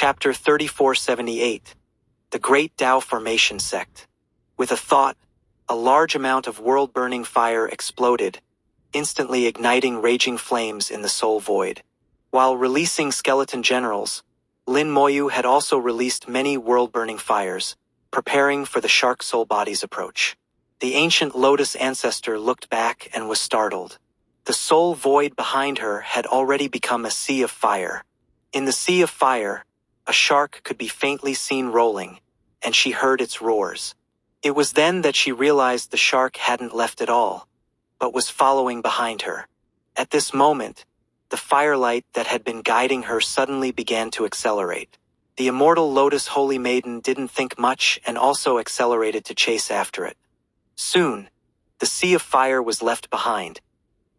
Chapter 3478. The Great Tao Formation Sect. With a thought, a large amount of world-burning fire exploded, instantly igniting raging flames in the soul void. While releasing skeleton generals, Lin Moyu had also released many world-burning fires, preparing for the shark soul body's approach. The ancient lotus ancestor looked back and was startled. The soul void behind her had already become a sea of fire. In the sea of fire, a shark could be faintly seen rolling, and she heard its roars. It was then that she realized the shark hadn't left at all, but was following behind her. At this moment, the firelight that had been guiding her suddenly began to accelerate. The immortal Lotus Holy Maiden didn't think much and also accelerated to chase after it. Soon, the sea of fire was left behind,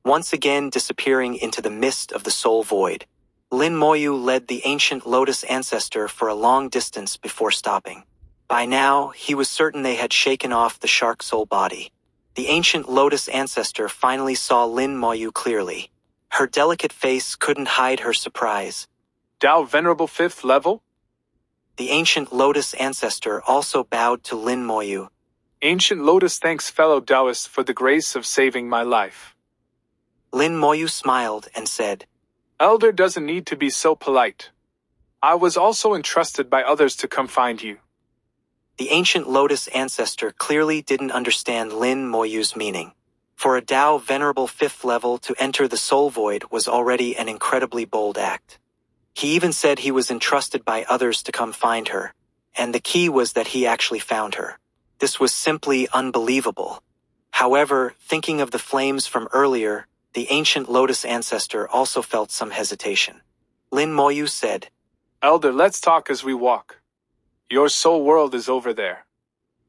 once again disappearing into the mist of the soul void. Lin Moyu led the ancient Lotus ancestor for a long distance before stopping. By now, he was certain they had shaken off the shark soul body. The ancient Lotus ancestor finally saw Lin Moyu clearly. Her delicate face couldn't hide her surprise. Tao Venerable 5th level? The ancient Lotus ancestor also bowed to Lin Moyu. Ancient Lotus thanks fellow Taoist for the grace of saving my life. Lin Moyu smiled and said, Elder doesn't need to be so polite. I was also entrusted by others to come find you. The ancient Lotus ancestor clearly didn't understand Lin Moyu's meaning. For a Tao Venerable 5th level to enter the soul void was already an incredibly bold act. He even said he was entrusted by others to come find her, and the key was that he actually found her. This was simply unbelievable. However, thinking of the flames from earlier, the ancient Lotus ancestor also felt some hesitation. Lin Moyu said, Elder, let's talk as we walk. Your soul world is over there.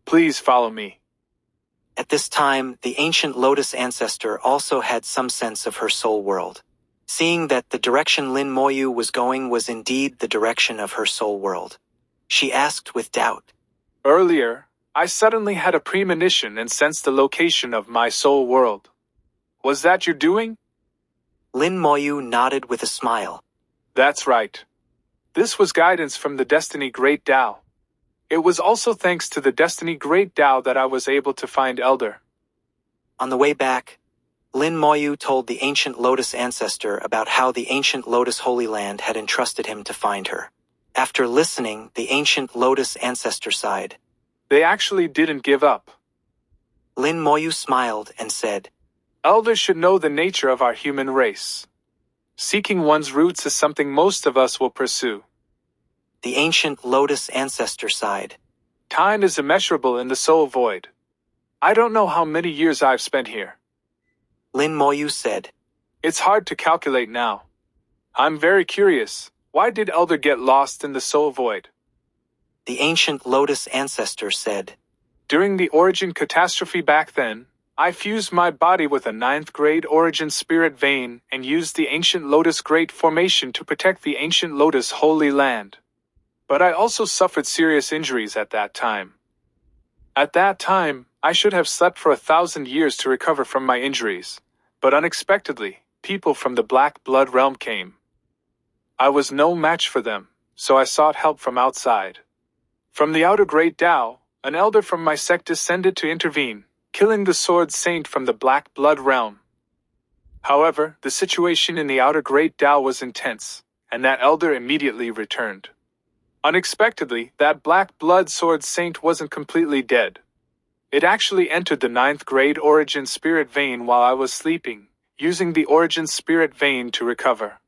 Please follow me. At this time, the ancient Lotus ancestor also had some sense of her soul world. Seeing that the direction Lin Moyu was going was indeed the direction of her soul world, she asked with doubt. Earlier, I suddenly had a premonition and sensed the location of my soul world. Was that your doing? Lin Moyu nodded with a smile. That's right. This was guidance from the Destiny Great Tao. It was also thanks to the Destiny Great Tao that I was able to find Elder. On the way back, Lin Moyu told the ancient Lotus ancestor about how the ancient Lotus Holy Land had entrusted him to find her. After listening, the ancient Lotus ancestor sighed. They actually didn't give up. Lin Moyu smiled and said, Elders should know the nature of our human race. Seeking one's roots is something most of us will pursue. The ancient Lotus ancestor sighed. Time is immeasurable in the soul void. I don't know how many years I've spent here. Lin Moyu said, It's hard to calculate now. I'm very curious. Why did Elder get lost in the soul void? The ancient Lotus ancestor said, During the origin catastrophe back then, I fused my body with a 9th grade origin spirit vein and used the ancient Lotus Great Formation to protect the ancient Lotus Holy Land. But I also suffered serious injuries at that time. At that time, I should have slept for 1,000 years to recover from my injuries, but unexpectedly, people from the Black Blood realm came. I was no match for them, so I sought help from outside. From the outer Great Tao, an elder from my sect descended to intervene, killing the Sword Saint from the Black Blood realm. However, the situation in the outer Great Tao was intense, and that elder immediately returned. Unexpectedly, that Black Blood Sword Saint wasn't completely dead. It actually entered the 9th grade origin spirit vein while I was sleeping, using the origin spirit vein to recover.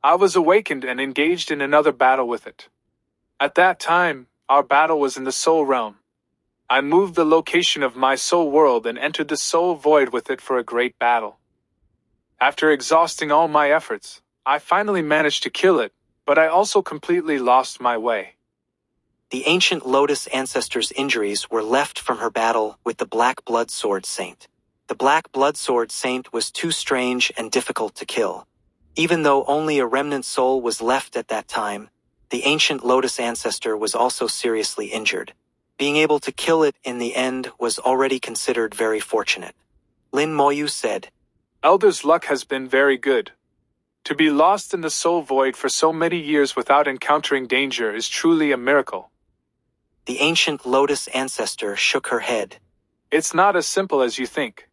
I was awakened and engaged in another battle with it. At that time, our battle was in the soul realm. I moved the location of my soul world and entered the soul void with it for a great battle. After exhausting all my efforts, I finally managed to kill it, but I also completely lost my way. The ancient Lotus ancestor's injuries were left from her battle with the Black Blood Sword Saint. The Black Blood Sword Saint was too strange and difficult to kill. Even though only a remnant soul was left at that time, the ancient Lotus ancestor was also seriously injured. Being able to kill it in the end was already considered very fortunate. Lin Moyu said, Elder's luck has been very good. To be lost in the soul void for so many years without encountering danger is truly a miracle. The ancient lotus ancestor shook her head. It's not as simple as you think.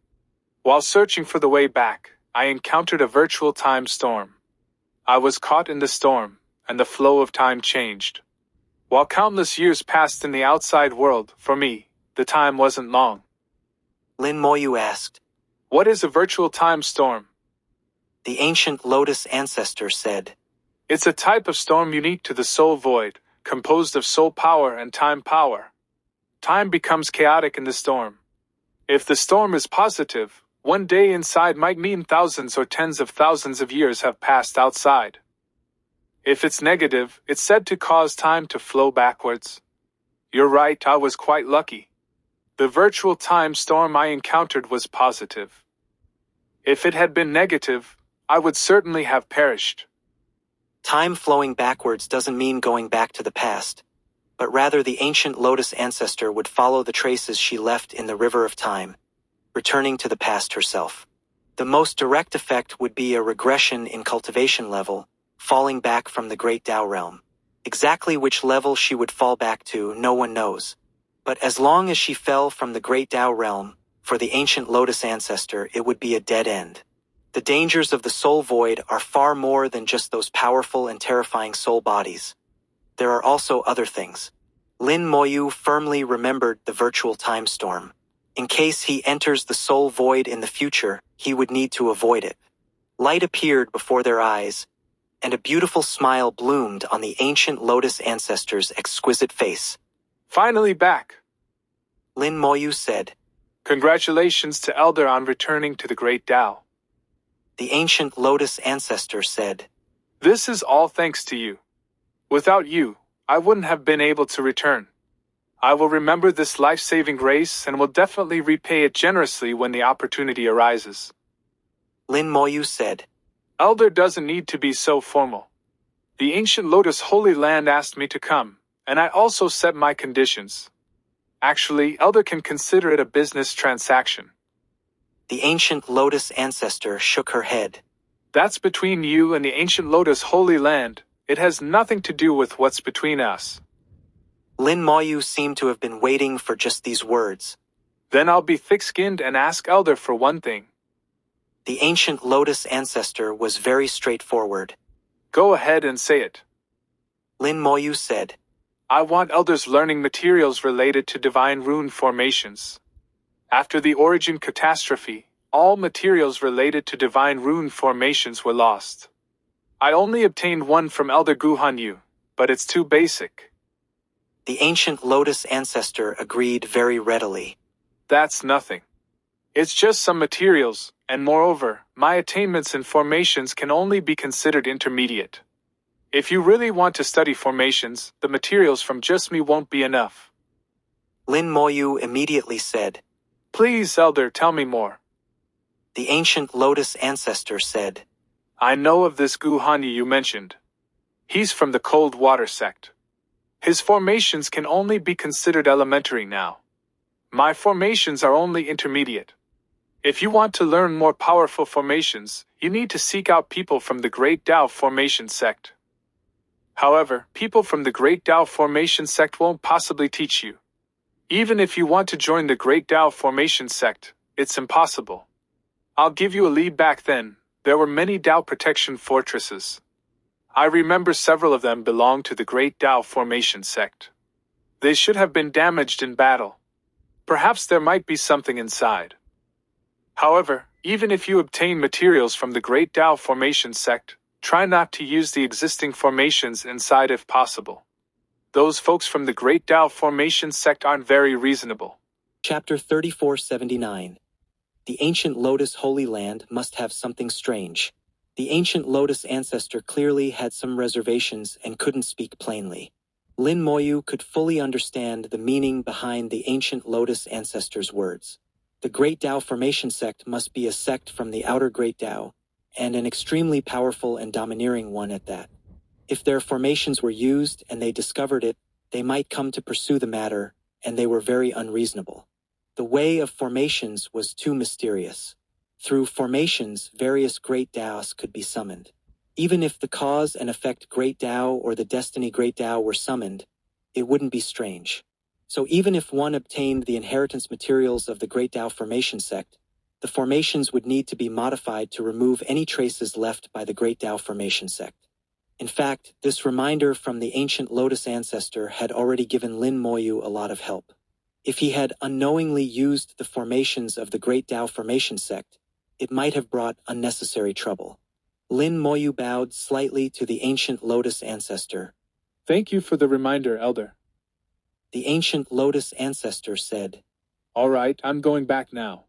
While searching for the way back, I encountered a virtual time storm. I was caught in the storm, and the flow of time changed. While countless years passed in the outside world, for me, the time wasn't long. Lin Moyu asked. What is a virtual time storm? The ancient lotus ancestor said. It's a type of storm unique to the soul void, composed of soul power and time power. Time becomes chaotic in the storm. If the storm is positive, one day inside might mean thousands or tens of thousands of years have passed outside. If it's negative, it's said to cause time to flow backwards. You're right, I was quite lucky. The virtual time storm I encountered was positive. If it had been negative, I would certainly have perished. Time flowing backwards doesn't mean going back to the past, but rather the ancient lotus ancestor would follow the traces she left in the river of time, returning to the past herself. The most direct effect would be a regression in cultivation level, falling back from the great Tao realm. Exactly which level she would fall back to, no one knows. But as long as she fell from the great Tao realm, for the ancient lotus ancestor, it would be a dead end. The dangers of the soul void are far more than just those powerful and terrifying soul bodies. There are also other things. Lin Moyu firmly remembered the virtual time storm. In case he enters the soul void in the future, he would need to avoid it. Light appeared before their eyes, and a beautiful smile bloomed on the ancient lotus ancestor's exquisite face. Finally back, Lin Moyu said. Congratulations to Elder on returning to the great Tao. The ancient lotus ancestor said. This is all thanks to you. Without you, I wouldn't have been able to return. I will remember this life-saving grace and will definitely repay it generously when the opportunity arises. Lin Moyu said. Elder doesn't need to be so formal. The ancient Lotus Holy Land asked me to come, and I also set my conditions. Actually, Elder can consider it a business transaction. The ancient lotus ancestor shook her head. That's between you and the ancient Lotus Holy Land. It has nothing to do with what's between us. Lin Moyu seemed to have been waiting for just these words. Then I'll be thick-skinned and ask Elder for one thing. The ancient lotus ancestor was very straightforward. Go ahead and say it. Lin Moyu said. I want Elder's learning materials related to divine rune formations. After the origin catastrophe, all materials related to divine rune formations were lost. I only obtained one from Elder Gu Hanyu, but it's too basic. The ancient lotus ancestor agreed very readily. That's nothing. It's just some materials, and moreover, my attainments in formations can only be considered intermediate. If you really want to study formations, the materials from just me won't be enough. Lin Moyu immediately said. Please, Elder, tell me more. The ancient lotus ancestor said. I know of this Gu Hanyu you mentioned. He's from the cold water sect. His formations can only be considered elementary now. My formations are only intermediate. If you want to learn more powerful formations, you need to seek out people from the Great Tao Formation sect. However, people from the Great Tao Formation sect won't possibly teach you. Even if you want to join the Great Tao Formation sect, it's impossible. I'll give you a lead. Back then, there were many Tao protection fortresses. I remember several of them belonged to the Great Tao Formation sect. They should have been damaged in battle. Perhaps there might be something inside. However, even if you obtain materials from the Great Tao Formation sect, try not to use the existing formations inside if possible. Those folks from the Great Tao Formation sect aren't very reasonable. Chapter 3479. The ancient Lotus Holy Land must have something strange. The ancient Lotus ancestor clearly had some reservations and couldn't speak plainly. Lin Moyu could fully understand the meaning behind the ancient Lotus ancestor's words. The Great Tao Formation sect must be a sect from the outer Great Tao, and an extremely powerful and domineering one at that. If their formations were used and they discovered it, they might come to pursue the matter, and they were very unreasonable. The way of formations was too mysterious. Through formations, various great Taos could be summoned. Even if the cause and effect Great Tao or the destiny Great Tao were summoned, it wouldn't be strange. So even if one obtained the inheritance materials of the Great Tao formation sect, the formations would need to be modified to remove any traces left by the Great Tao formation sect. In fact, this reminder from the ancient Lotus ancestor had already given Lin Moyu a lot of help. If he had unknowingly used the formations of the Great Tao formation sect, it might have brought unnecessary trouble. Lin Moyu bowed slightly to the ancient Lotus ancestor. Thank you for the reminder, Elder. The ancient Lotus ancestor said, All right, I'm going back now.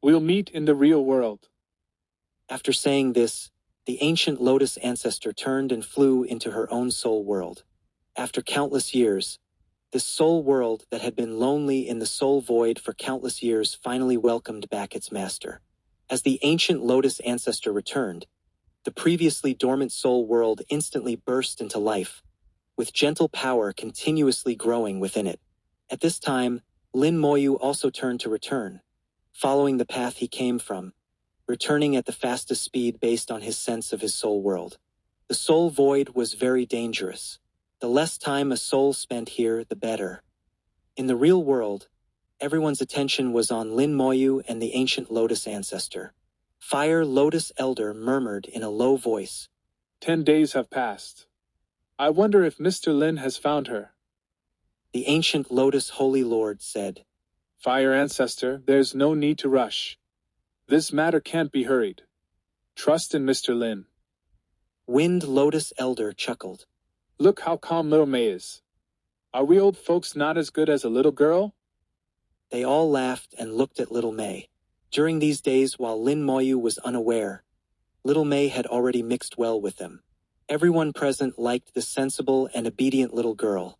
We'll meet in the real world. After saying this, the ancient Lotus ancestor turned and flew into her own soul world. After countless years, this soul world that had been lonely in the soul void for countless years finally welcomed back its master. As the ancient Lotus ancestor returned, the previously dormant soul world instantly burst into life, with gentle power continuously growing within it. At this time, Lin Moyu also turned to return, following the path he came from, returning at the fastest speed based on his sense of his soul world. The soul void was very dangerous. The less time a soul spent here, the better. In the real world, everyone's attention was on Lin Moyu and the ancient Lotus ancestor. Fire Lotus Elder murmured in a low voice. 10 days have passed. I wonder if Mr. Lin has found her. The ancient Lotus Holy Lord said, Fire Ancestor, there's no need to rush. This matter can't be hurried. Trust in Mr. Lin. Wind Lotus Elder chuckled. Look how calm little May is. Are we old folks not as good as a little girl? They all laughed and looked at little May. During these days while Lin Moyu was unaware, little May had already mixed well with them. Everyone present liked the sensible and obedient little girl.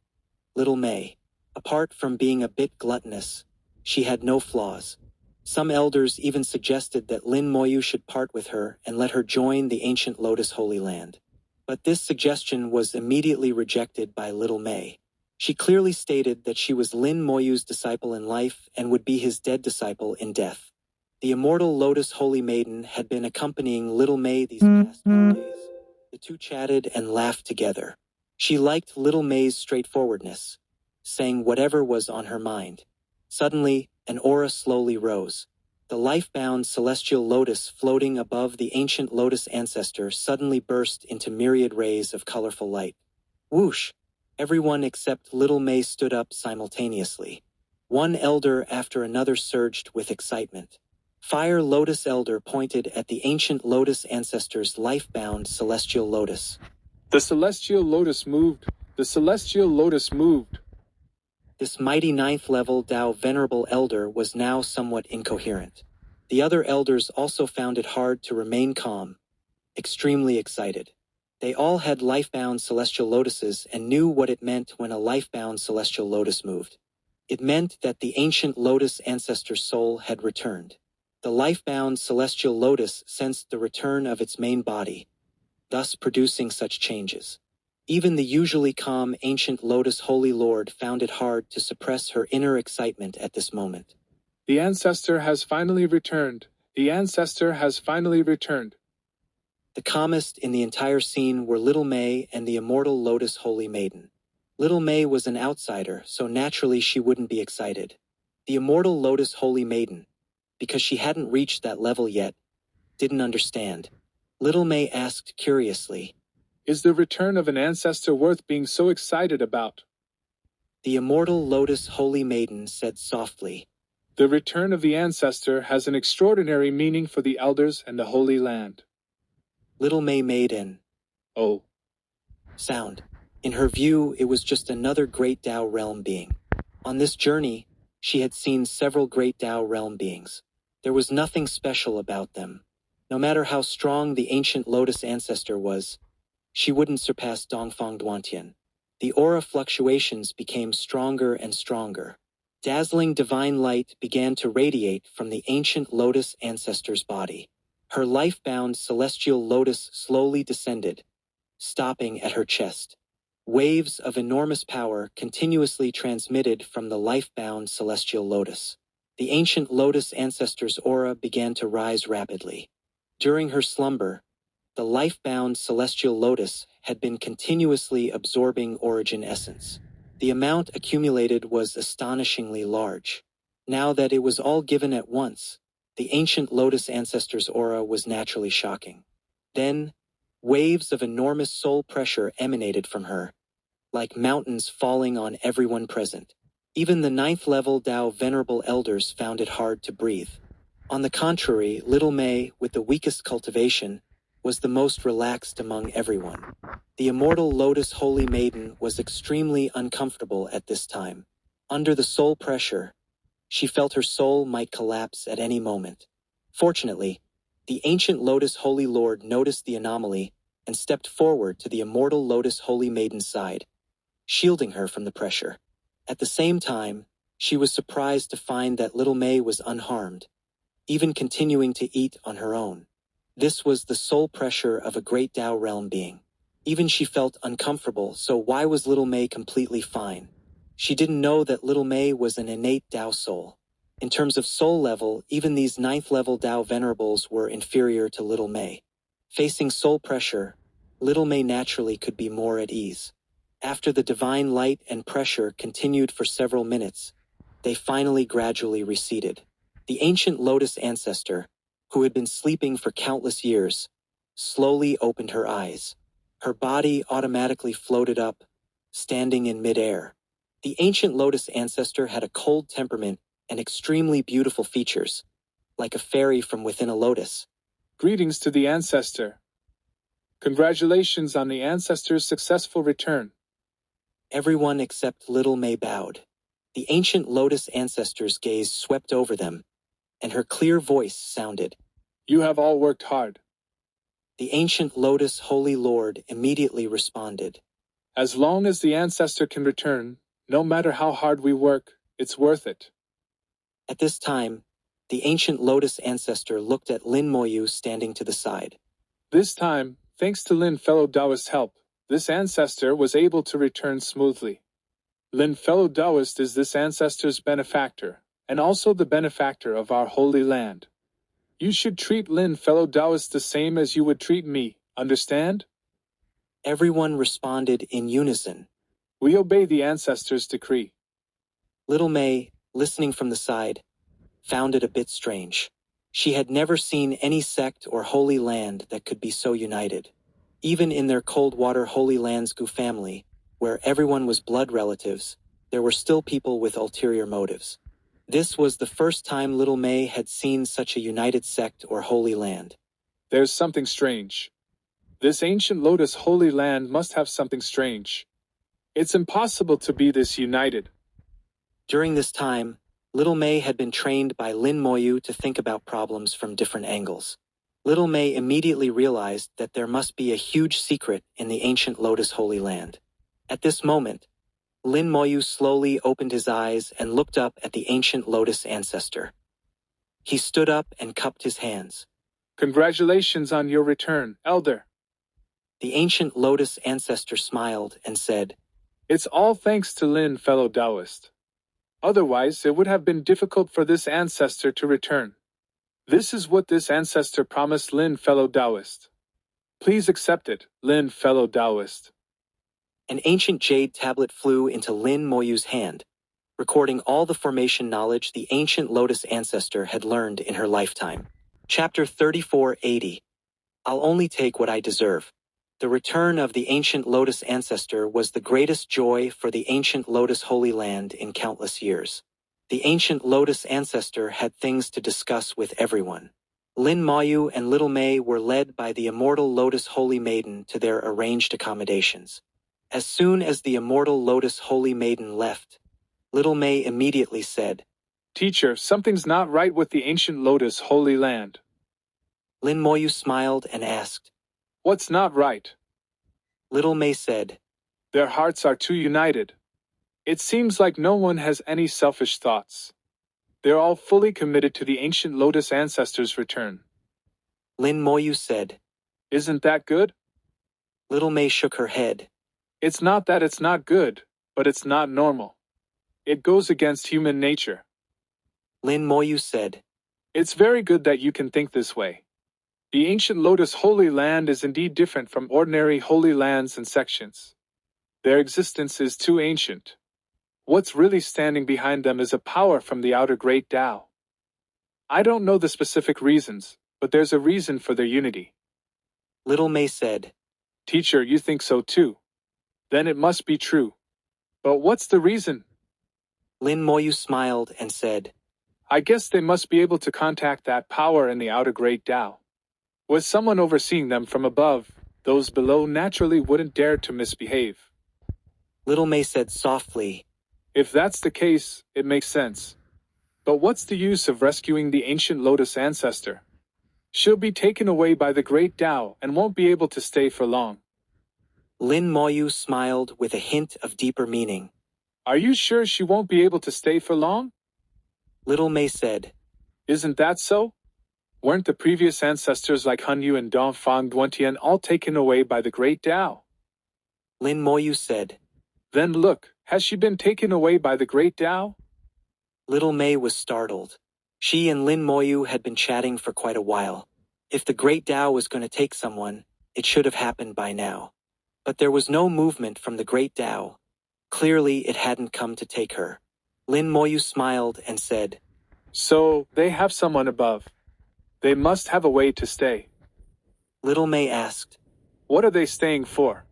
Little May. Apart from being a bit gluttonous, she had no flaws. Some elders even suggested that Lin Moyu should part with her and let her join the ancient Lotus Holy Land. But this suggestion was immediately rejected by little May. She clearly stated that she was Lin Moyu's disciple in life and would be his dead disciple in death. The immortal Lotus Holy Maiden had been accompanying little May these past few days. The two chatted and laughed together. She liked little May's straightforwardness, saying whatever was on her mind. Suddenly, an aura slowly rose. The life-bound celestial lotus floating above the ancient Lotus ancestor suddenly burst into myriad rays of colorful light. Whoosh! Everyone except little May stood up simultaneously. One elder after another surged with excitement. Fire Lotus Elder pointed at the ancient Lotus ancestor's life-bound celestial lotus. The celestial lotus moved. The celestial lotus moved. This mighty ninth-level Tao Venerable Elder was now somewhat incoherent. The other elders also found it hard to remain calm, extremely excited. They all had life-bound celestial lotuses and knew what it meant when a life-bound celestial lotus moved. It meant that the ancient Lotus ancestor's soul had returned. The life-bound celestial lotus sensed the return of its main body, thus producing such changes. Even the usually calm ancient Lotus Holy Lord found it hard to suppress her inner excitement at this moment. The ancestor has finally returned. The ancestor has finally returned. The calmest in the entire scene were Little May and the immortal Lotus Holy Maiden. Little May was an outsider, so naturally she wouldn't be excited. The immortal Lotus Holy Maiden, because she hadn't reached that level yet, didn't understand. Little May asked curiously, Is the return of an ancestor worth being so excited about? The immortal Lotus Holy Maiden said softly, The return of the ancestor has an extraordinary meaning for the elders and the Holy Land. Little May made an Oh sound. In her view, it was just another great Tao realm being. On this journey, she had seen several great Tao realm beings. There was nothing special about them. No matter how strong the ancient Lotus ancestor was, she wouldn't surpass Dongfang Duantian. The aura fluctuations became stronger and stronger. Dazzling divine light began to radiate from the ancient Lotus ancestor's body. Her life-bound celestial lotus slowly descended, stopping at her chest. Waves of enormous power continuously transmitted from the life-bound celestial lotus. The ancient Lotus ancestor's aura began to rise rapidly. During her slumber, the life-bound celestial lotus had been continuously absorbing origin essence. The amount accumulated was astonishingly large. Now that it was all given at once, the ancient lotus ancestor's aura was naturally shocking. Then, waves of enormous soul pressure emanated from her, like mountains falling on everyone present. Even the ninth-level Tao Venerable Elders found it hard to breathe. On the contrary, little May, with the weakest cultivation, was the most relaxed among everyone. The immortal Lotus Holy Maiden was extremely uncomfortable at this time. Under the soul pressure, she felt her soul might collapse at any moment. Fortunately, the ancient Lotus Holy Lord noticed the anomaly and stepped forward to the immortal Lotus Holy Maiden's side, shielding her from the pressure. At the same time, she was surprised to find that little May was unharmed, even continuing to eat on her own. This was the soul pressure of a great Tao realm being. Even she felt uncomfortable, so why was little May completely fine? She didn't know that little May was an innate Tao soul. In terms of soul level, even these ninth-level Tao venerables were inferior to little May. Facing soul pressure, little May naturally could be more at ease. After the divine light and pressure continued for several minutes, they finally gradually receded. The ancient lotus ancestor, who had been sleeping for countless years, slowly opened her eyes. Her body automatically floated up, standing in midair. The ancient lotus ancestor had a cold temperament and extremely beautiful features, like a fairy from within a lotus. Greetings to the ancestor. Congratulations on the ancestor's successful return. Everyone except little May bowed. The ancient lotus ancestor's gaze swept over them, and her clear voice sounded. You have all worked hard. The ancient lotus holy lord immediately responded. As long as the ancestor can return, no matter how hard we work, it's worth it. At this time, the ancient lotus ancestor looked at Lin Moyu standing to the side. This time, thanks to Lin Fellow Taoist's help, this ancestor was able to return smoothly. Lin Fellow Taoist is this ancestor's benefactor, and also the benefactor of our holy land. You should treat Lin Fellow Taoist the same as you would treat me, understand? Everyone responded in unison. We obey the ancestor's decree. Little May, listening from the side, found it a bit strange. She had never seen any sect or holy land that could be so united. Even in their Coldwater Holy Lands Gu family, where everyone was blood relatives, there were still people with ulterior motives. This was the first time little May had seen such a united sect or holy land. There's something strange. This ancient lotus holy land must have something strange. It's impossible to be this united. During this time, little May had been trained by Lin Moyu to think about problems from different angles. Little May immediately realized that there must be a huge secret in the ancient lotus holy land. At this moment, Lin Moyu slowly opened his eyes and looked up at the ancient lotus ancestor. He stood up and cupped his hands. Congratulations on your return, Elder. The ancient lotus ancestor smiled and said, It's all thanks to Lin Fellow Taoist. Otherwise, it would have been difficult for this ancestor to return. This is what this ancestor promised Lin Fellow Taoist. Please accept it, Lin Fellow Taoist. An ancient jade tablet flew into Lin Moyu's hand, recording all the formation knowledge the ancient lotus ancestor had learned in her lifetime. Chapter 3480. I'll only take what I deserve. The return of the ancient lotus ancestor was the greatest joy for the ancient lotus holy land in countless years. The ancient lotus ancestor had things to discuss with everyone. Lin Moyu and little May were led by the immortal lotus holy maiden to their arranged accommodations. As soon as the immortal lotus holy maiden left, little May immediately said, Teacher, something's not right with the ancient lotus holy land. Lin Moyu smiled and asked, What's not right? Little May said, Their hearts are too united. It seems like no one has any selfish thoughts. They're all fully committed to the ancient lotus ancestor's return. Lin Moyu said, Isn't that good? Little May shook her head. It's not that it's not good, but it's not normal. It goes against human nature. Lin Moyu said, It's very good that you can think this way. The ancient Lotus Holy Land is indeed different from ordinary holy lands and sections. Their existence is too ancient. What's really standing behind them is a power from the outer Great Tao. I don't know the specific reasons, but there's a reason for their unity. Little May said. Teacher, you think so too? Then it must be true. But what's the reason? Lin Moyu smiled and said, I guess they must be able to contact that power in the outer Great Tao. With someone overseeing them from above, those below naturally wouldn't dare to misbehave. Little May said softly, If that's the case, it makes sense. But what's the use of rescuing the ancient Lotus ancestor? She'll be taken away by the Great Tao and won't be able to stay for long. Lin Moyu smiled with a hint of deeper meaning. Are you sure she won't be able to stay for long? Little May said, Isn't that so? Weren't the previous ancestors like Han Yu and Dong Fang Duantian all taken away by the Great Tao? Lin Moyu said. Then look, has she been taken away by the Great Tao? Little May was startled. She and Lin Moyu had been chatting for quite a while. If the Great Tao was going to take someone, it should have happened by now. But there was no movement from the Great Tao. Clearly, it hadn't come to take her. Lin Moyu smiled and said, So, they have someone above. They must have a way to stay. Little May asked, What are they staying for?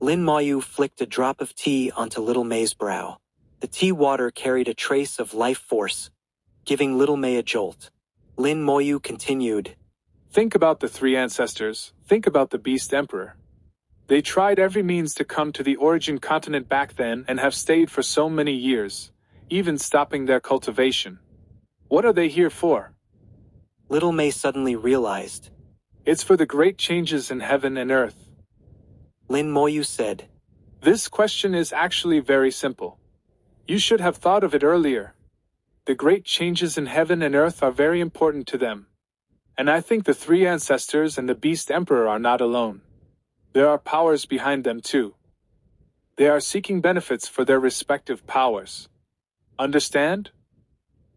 Lin Moyu flicked a drop of tea onto Little May's brow. The tea water carried a trace of life force, giving Little May a jolt. Lin Moyu continued, Think about the three ancestors. Think about the Beast Emperor. They tried every means to come to the origin continent back then and have stayed for so many years, even stopping their cultivation. What are they here for? Little May suddenly realized. It's for the great changes in heaven and earth. Lin Moyu said, This question is actually very simple. You should have thought of it earlier. The great changes in heaven and earth are very important to them. And I think the three ancestors and the Beast Emperor are not alone. There are powers behind them too. They are seeking benefits for their respective powers. Understand?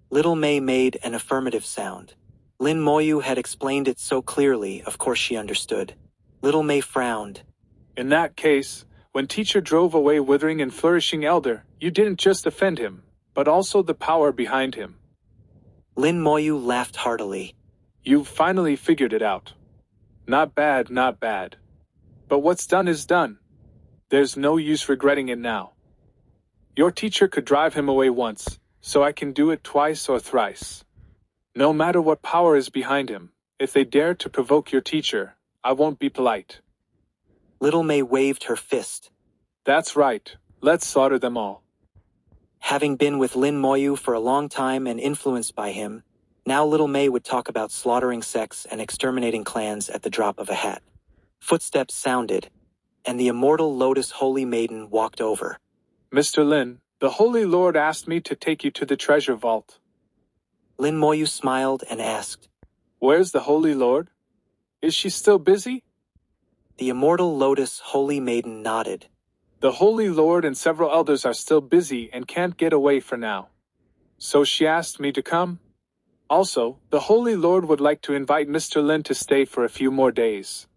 Little May made an affirmative sound. Lin Moyu had explained it so clearly, of course she understood. Little May frowned. In that case, when teacher drove away withering and flourishing elder, you didn't just offend him, but also the power behind him. Lin Moyu laughed heartily. You've finally figured it out. Not bad, not bad. But what's done is done. There's no use regretting it now. Your teacher could drive him away once, so I can do it twice or thrice. No matter what power is behind him, if they dare to provoke your teacher, I won't be polite. Little May waved her fist. That's right, let's slaughter them all. Having been with Lin Moyu for a long time and influenced by him, now Little May would talk about slaughtering sects and exterminating clans at the drop of a hat. Footsteps sounded, and the immortal Lotus Holy Maiden walked over. Mr. Lin, the Holy Lord asked me to take you to the treasure vault. Lin Moyu smiled and asked, Where's the Holy Lord? Is she still busy? The immortal Lotus Holy Maiden nodded. The Holy Lord and several elders are still busy and can't get away for now. So she asked me to come. Also, the Holy Lord would like to invite Mr. Lin to stay for a few more days.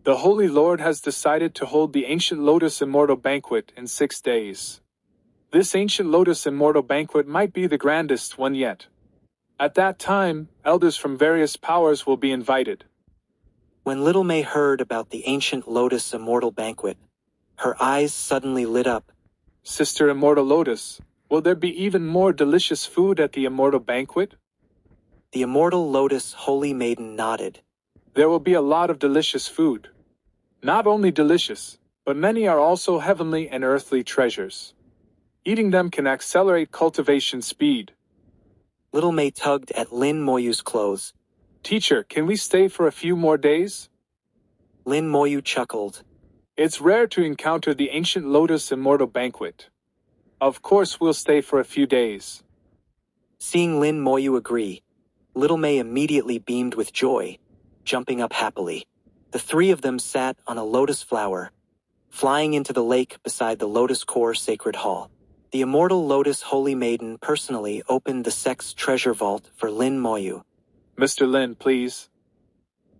The Holy Lord has decided to hold the Ancient Lotus Immortal Banquet in 6 days. This Ancient Lotus Immortal Banquet might be the grandest one yet. At that time, elders from various powers will be invited. When Little May heard about the Ancient Lotus Immortal Banquet, her eyes suddenly lit up. Sister Immortal Lotus, will there be even more delicious food at the Immortal Banquet? The immortal Lotus Holy Maiden nodded. There will be a lot of delicious food. Not only delicious, but many are also heavenly and earthly treasures. Eating them can accelerate cultivation speed. Little May tugged at Lin Moyu's clothes. Teacher, can we stay for a few more days? Lin Moyu chuckled. It's rare to encounter the Ancient Lotus Immortal Banquet. Of course we'll stay for a few days. Seeing Lin Moyu agree, Little May immediately beamed with joy, jumping up happily. The three of them sat on a lotus flower, flying into the lake beside the Lotus Core Sacred Hall. The immortal Lotus Holy Maiden personally opened the sect's treasure vault for Lin Moyu. Mr. Lin, please.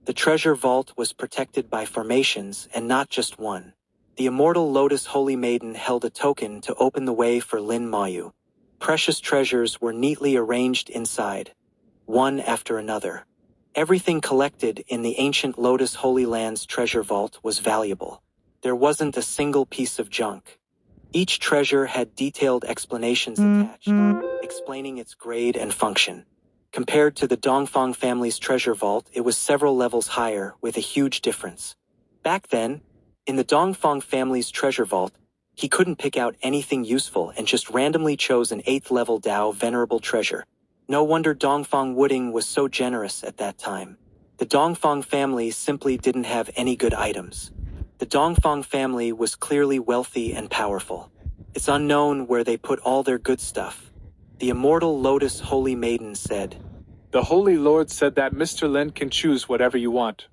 The treasure vault was protected by formations and not just one. The immortal Lotus Holy Maiden held a token to open the way for Lin Moyu. Precious treasures were neatly arranged inside, one after another. Everything collected in the ancient Lotus Holy Land's treasure vault was valuable. There wasn't a single piece of junk. Each treasure had detailed explanations attached, explaining its grade and function. Compared to the Dongfang family's treasure vault, it was several levels higher, with a huge difference. Back then, in the Dongfang family's treasure vault, he couldn't pick out anything useful and just randomly chose an 8th level Dao venerable treasure. No wonder Dongfang Wooding was so generous at that time. The Dongfang family simply didn't have any good items. The Dongfang family was clearly wealthy and powerful. It's unknown where they put all their good stuff. The immortal Lotus Holy Maiden said, The Holy Lord said that Mr. Lin can choose whatever you want.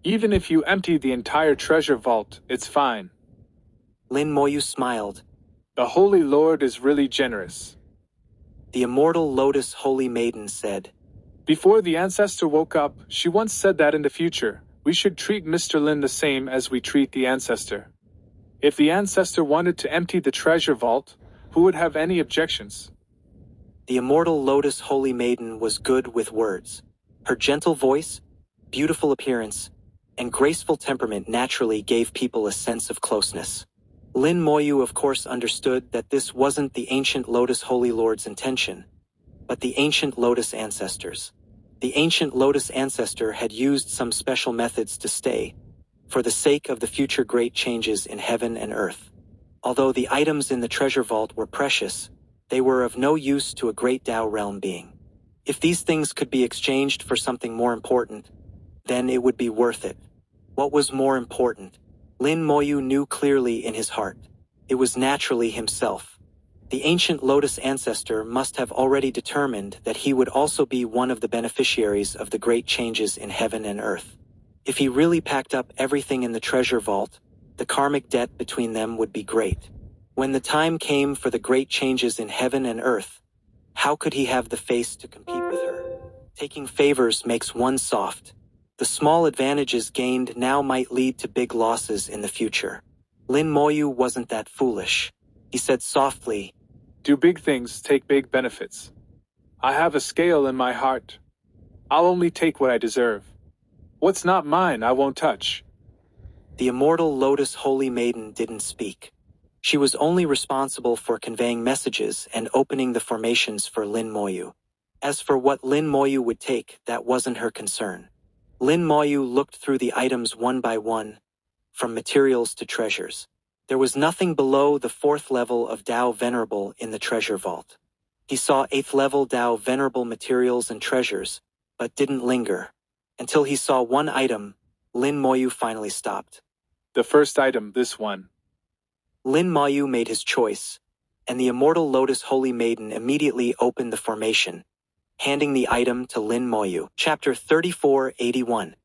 Even if you empty the entire treasure vault, it's fine. Lin Moyu smiled. The Holy Lord is really generous. The immortal Lotus Holy Maiden said, Before the ancestor woke up, she once said that in the future, we should treat Mr. Lin the same as we treat the ancestor. If the ancestor wanted to empty the treasure vault, who would have any objections? The immortal Lotus Holy Maiden was good with words. Her gentle voice, beautiful appearance, and graceful temperament naturally gave people a sense of closeness. Lin Moyu of course understood that this wasn't the ancient Lotus Holy Lord's intention, but the ancient Lotus ancestors. The ancient Lotus ancestor had used some special methods to stay, for the sake of the future great changes in heaven and earth. Although the items in the treasure vault were precious, they were of no use to a great Dao realm being. If these things could be exchanged for something more important, then it would be worth it. What was more important? Lin Moyu knew clearly in his heart. It was naturally himself. The ancient Lotus ancestor must have already determined that he would also be one of the beneficiaries of the great changes in heaven and earth. If he really packed up everything in the treasure vault, the karmic debt between them would be great. When the time came for the great changes in heaven and earth, how could he have the face to compete with her? Taking favors makes one soft. The small advantages gained now might lead to big losses in the future. Lin Moyu wasn't that foolish. He said softly, Do big things take big benefits? I have a scale in my heart. I'll only take what I deserve. What's not mine, I won't touch. The immortal Lotus Holy Maiden didn't speak. She was only responsible for conveying messages and opening the formations for Lin Moyu. As for what Lin Moyu would take, that wasn't her concern. Lin Moyu looked through the items one by one, from materials to treasures. There was nothing below the 4th level of Dao Venerable in the treasure vault. He saw 8th level Dao Venerable materials and treasures, but didn't linger. Until he saw one item, Lin Moyu finally stopped. The first item, this one. Lin Moyu made his choice, and the immortal Lotus Holy Maiden immediately opened the formation, handing the item to Lin Moyu. Chapter 3481.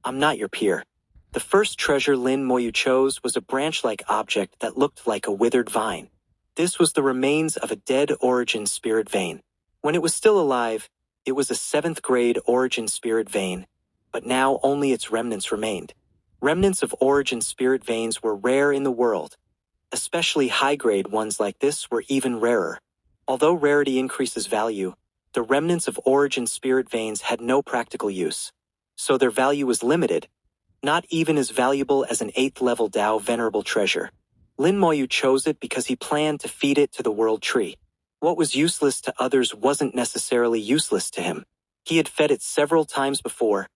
I'm not your peer. The first treasure Lin Moyu chose was a branch-like object that looked like a withered vine. This was the remains of a dead origin spirit vein. When it was still alive, it was a 7th grade origin spirit vein, but now only its remnants remained. Remnants of origin spirit veins were rare in the world. Especially high-grade ones like this were even rarer. Although rarity increases value, the remnants of origin spirit veins had no practical use, so their value was limited, not even as valuable as an 8th level Dao Venerable treasure. Lin Moyu chose it because he planned to feed it to the world tree. What was useless to others wasn't necessarily useless to him. He had fed it several times before,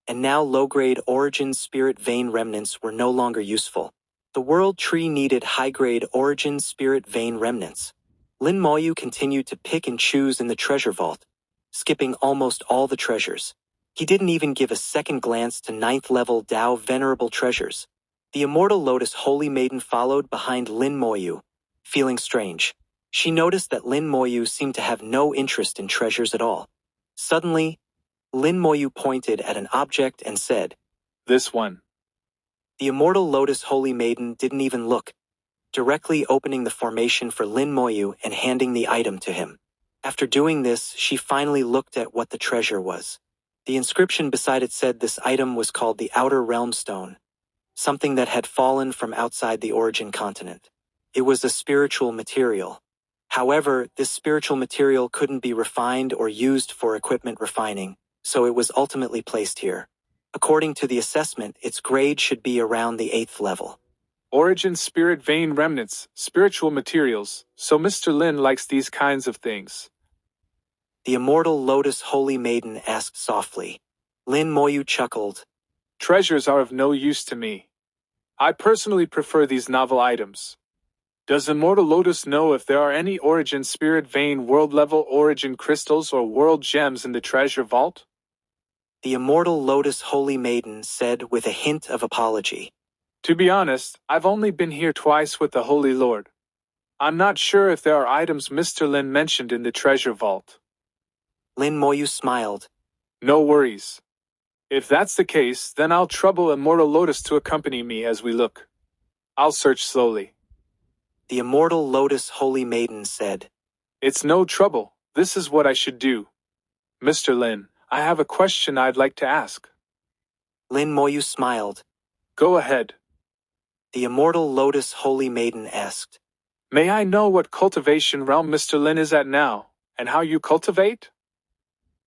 and now low-grade origin spirit vein remnants were no longer useful. The world tree needed high-grade origin spirit vein remnants. Lin Moyu continued to pick and choose in the treasure vault, skipping almost all the treasures. He didn't even give a second glance to 9th level Dao Venerable treasures. The immortal Lotus Holy Maiden followed behind Lin Moyu, feeling strange. She noticed that Lin Moyu seemed to have no interest in treasures at all. Suddenly, Lin Moyu pointed at an object and said, This one. The immortal Lotus Holy Maiden didn't even look, directly opening the formation for Lin Moyu and handing the item to him. After doing this, she finally looked at what the treasure was. The inscription beside it said this item was called the Outer Realm Stone, something that had fallen from outside the origin continent. It was a spiritual material. However, this spiritual material couldn't be refined or used for equipment refining, so it was ultimately placed here. According to the assessment, its grade should be around the 8th level. Origin spirit vein remnants, spiritual materials, so Mr. Lin likes these kinds of things. The immortal Lotus Holy Maiden asked softly. Lin Moyu chuckled. Treasures are of no use to me. I personally prefer these novel items. Does Immortal Lotus know if there are any Origin Spirit Vein world-level Origin crystals or world gems in the treasure vault? The immortal Lotus Holy Maiden said with a hint of apology. To be honest, I've only been here twice with the Holy Lord. I'm not sure if there are items Mr. Lin mentioned in the treasure vault. Lin Moyu smiled. No worries. If that's the case, then I'll trouble Immortal Lotus to accompany me as we look. I'll search slowly. The immortal Lotus Holy Maiden said. It's no trouble. This is what I should do. Mr. Lin, I have a question I'd like to ask. Lin Moyu smiled. Go ahead. The immortal Lotus Holy Maiden asked. May I know what cultivation realm Mr. Lin is at now, and how you cultivate?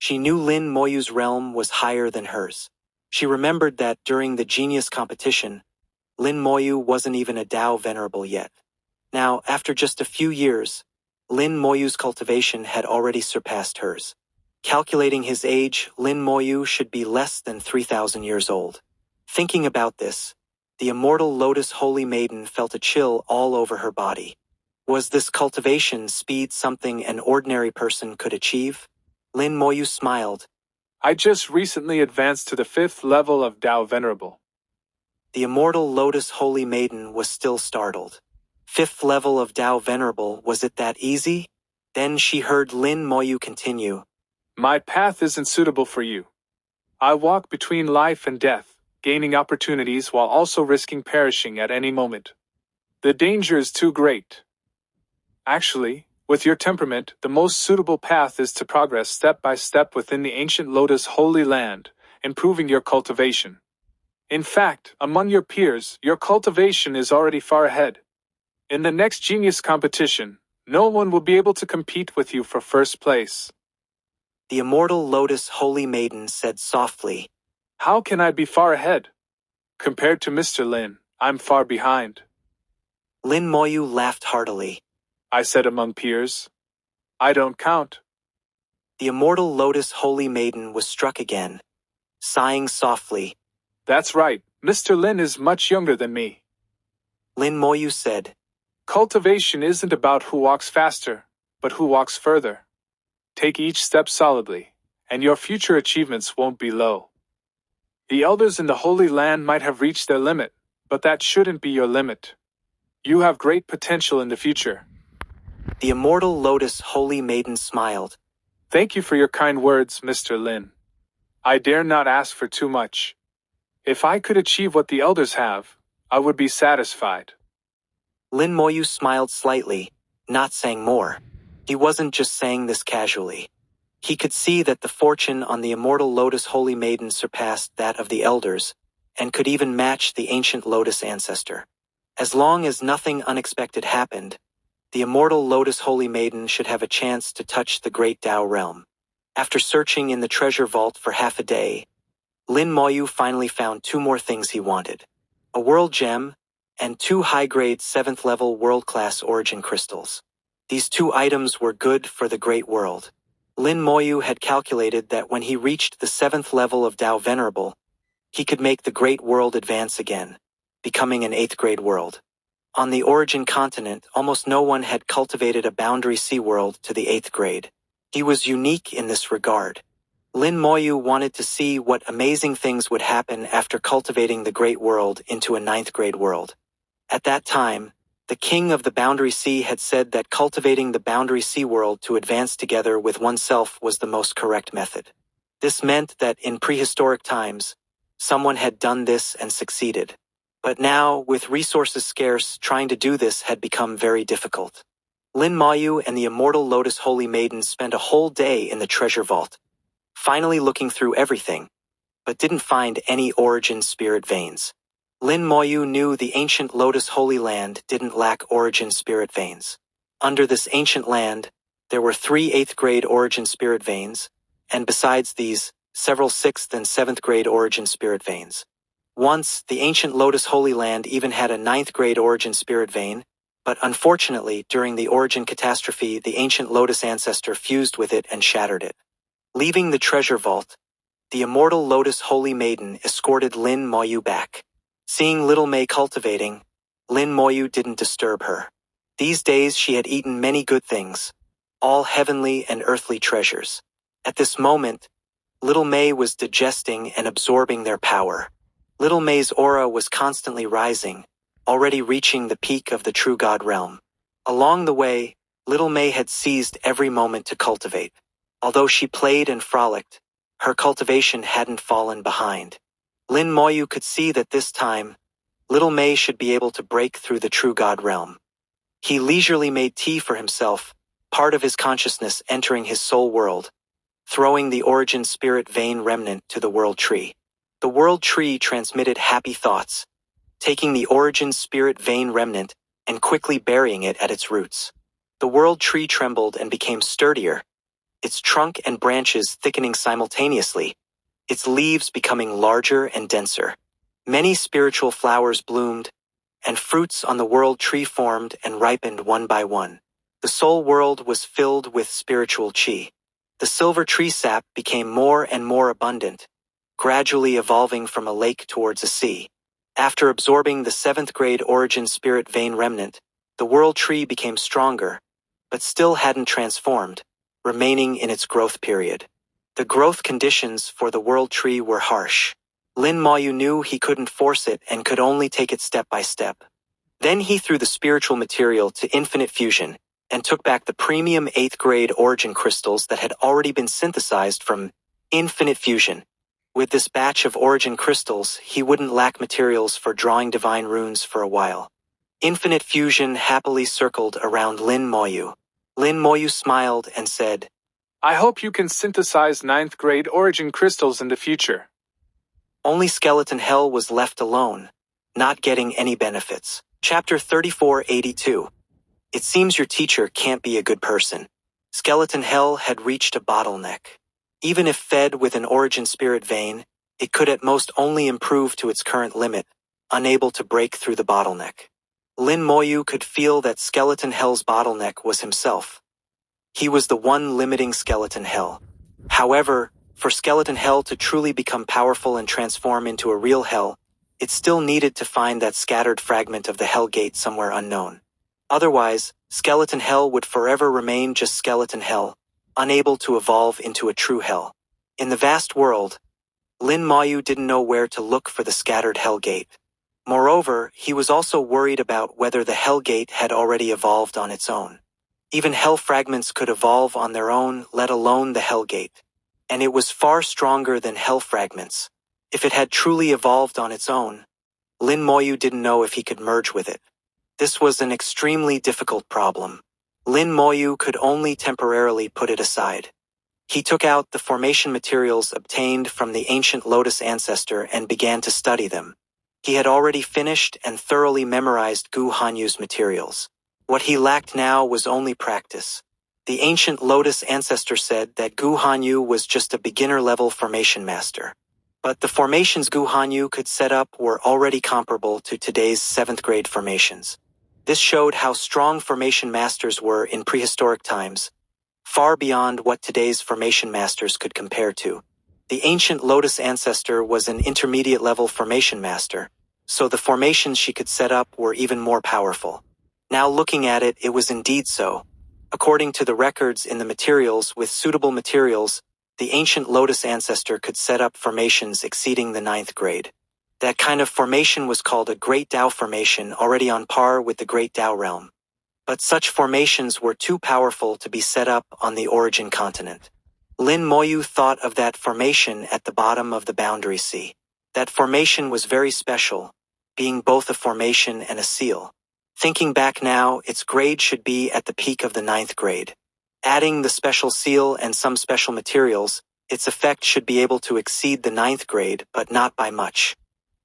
She knew Lin Moyu's realm was higher than hers. She remembered that during the genius competition, Lin Moyu wasn't even a Dao Venerable yet. Now, after just a few years, Lin Moyu's cultivation had already surpassed hers. Calculating his age, Lin Moyu should be less than 3,000 years old. Thinking about this, the immortal Lotus Holy Maiden felt a chill all over her body. Was this cultivation speed something an ordinary person could achieve? Lin Moyu smiled. I just recently advanced to the 5th level of Dao Venerable. The immortal Lotus Holy Maiden was still startled. 5th level of Dao Venerable, was it that easy? Then she heard Lin Moyu continue. My path isn't suitable for you. I walk between life and death, gaining opportunities while also risking perishing at any moment. The danger is too great. Actually, with your temperament, the most suitable path is to progress step by step within the ancient Lotus Holy Land, improving your cultivation. In fact, among your peers, your cultivation is already far ahead. In the next genius competition, no one will be able to compete with you for first place. The immortal Lotus Holy Maiden said softly. How can I be far ahead? Compared to Mr. Lin, I'm far behind. Lin Moyu laughed heartily. I said among peers. I don't count. The immortal Lotus Holy Maiden was struck again. Sighing softly. That's right, Mr. Lin is much younger than me. Lin Moyu said. Cultivation isn't about who walks faster, but who walks further. Take each step solidly, and your future achievements won't be low. The elders in the Holy Land might have reached their limit, but that shouldn't be your limit. You have great potential in the future. The immortal Lotus Holy Maiden smiled. Thank you for your kind words, Mr. Lin. I dare not ask for too much. If I could achieve what the elders have, I would be satisfied. Lin Moyu smiled slightly, not saying more. He wasn't just saying this casually. He could see that the fortune on the immortal Lotus Holy Maiden surpassed that of the elders, and could even match the ancient Lotus ancestor. As long as nothing unexpected happened, the immortal Lotus Holy Maiden should have a chance to touch the great Dao realm. After searching in the treasure vault for half a day, Lin Moyu finally found 2 more things he wanted. A world gem, and 2 high-grade 7th-level world-class origin crystals. These 2 items were good for the great world. Lin Moyu had calculated that when he reached the 7th level of Dao Venerable, he could make the great world advance again, becoming an 8th-grade world. On the origin continent, almost no one had cultivated a boundary sea world to the 8th grade. He was unique in this regard. Lin Moyu wanted to see what amazing things would happen after cultivating the great world into a 9th grade world. At that time, the king of the boundary sea had said that cultivating the boundary sea world to advance together with oneself was the most correct method. This meant that in prehistoric times, someone had done this and succeeded. But now, with resources scarce, trying to do this had become very difficult. Lin Moyu and the immortal Lotus Holy Maiden spent a whole day in the treasure vault, finally looking through everything, but didn't find any origin spirit veins. Lin Moyu knew the ancient Lotus Holy Land didn't lack origin spirit veins. Under this ancient land, there were 3 8th-grade origin spirit veins, and besides these, several 6th and 7th-grade origin spirit veins. Once, the ancient Lotus Holy Land even had a 9th-grade origin spirit vein, but unfortunately, during the origin catastrophe, the ancient Lotus ancestor fused with it and shattered it. Leaving the treasure vault, the immortal Lotus Holy Maiden escorted Lin Moyu back. Seeing little May cultivating, Lin Moyu didn't disturb her. These days she had eaten many good things, all heavenly and earthly treasures. At this moment, little May was digesting and absorbing their power. Little May's aura was constantly rising, already reaching the peak of the true God realm. Along the way, little May had seized every moment to cultivate. Although she played and frolicked, her cultivation hadn't fallen behind. Lin Moyu could see that this time, little May should be able to break through the true God realm. He leisurely made tea for himself, part of his consciousness entering his soul world, throwing the origin spirit vein remnant to the world tree. The world tree transmitted happy thoughts, taking the origin spirit vein remnant and quickly burying it at its roots. The world tree trembled and became sturdier, its trunk and branches thickening simultaneously, its leaves becoming larger and denser. Many spiritual flowers bloomed, and fruits on the world tree formed and ripened one by one. The soul world was filled with spiritual chi. The silver tree sap became more and more abundant, gradually evolving from a lake towards a sea. After absorbing the 7th-grade origin spirit vein remnant, the world tree became stronger, but still hadn't transformed, remaining in its growth period. The growth conditions for the world tree were harsh. Lin Moyu knew he couldn't force it and could only take it step by step. Then he threw the spiritual material to infinite fusion and took back the premium 8th-grade origin crystals that had already been synthesized from infinite fusion. With this batch of origin crystals, he wouldn't lack materials for drawing divine runes for a while. Infinite fusion happily circled around Lin Moyu. Lin Moyu smiled and said, I hope you can synthesize 9th-grade origin crystals in the future. Only Skeleton Hell was left alone, not getting any benefits. Chapter 3482. It seems your teacher can't be a good person. Skeleton Hell had reached a bottleneck. Even if fed with an origin spirit vein, it could at most only improve to its current limit, unable to break through the bottleneck. Lin Moyu could feel that Skeleton Hell's bottleneck was himself. He was the one limiting Skeleton Hell. However, for Skeleton Hell to truly become powerful and transform into a real hell, it still needed to find that scattered fragment of the Hell Gate somewhere unknown. Otherwise, Skeleton Hell would forever remain just Skeleton Hell, unable to evolve into a true hell. In the vast world, Lin Moyu didn't know where to look for the scattered Hell Gate. Moreover, he was also worried about whether the Hell Gate had already evolved on its own. Even hell fragments could evolve on their own, let alone the Hell Gate. And it was far stronger than hell fragments. If it had truly evolved on its own, Lin Moyu didn't know if he could merge with it. This was an extremely difficult problem. Lin Moyu could only temporarily put it aside. He took out the formation materials obtained from the ancient Lotus ancestor and began to study them. He had already finished and thoroughly memorized Gu Hanyu's materials. What he lacked now was only practice. The ancient Lotus ancestor said that Gu Hanyu was just a beginner-level formation master. But the formations Gu Hanyu could set up were already comparable to today's 7th-grade formations. This showed how strong formation masters were in prehistoric times, far beyond what today's formation masters could compare to. The ancient Lotus ancestor was an intermediate-level formation master, so the formations she could set up were even more powerful. Now looking at it, it was indeed so. According to the records in the materials, with suitable materials, the ancient Lotus ancestor could set up formations exceeding the 9th grade. That kind of formation was called a Great Tao formation, already on par with the Great Tao realm. But such formations were too powerful to be set up on the origin continent. Lin Moyu thought of that formation at the bottom of the boundary sea. That formation was very special, being both a formation and a seal. Thinking back now, its grade should be at the peak of the 9th grade. Adding the special seal and some special materials, its effect should be able to exceed the ninth grade, but not by much.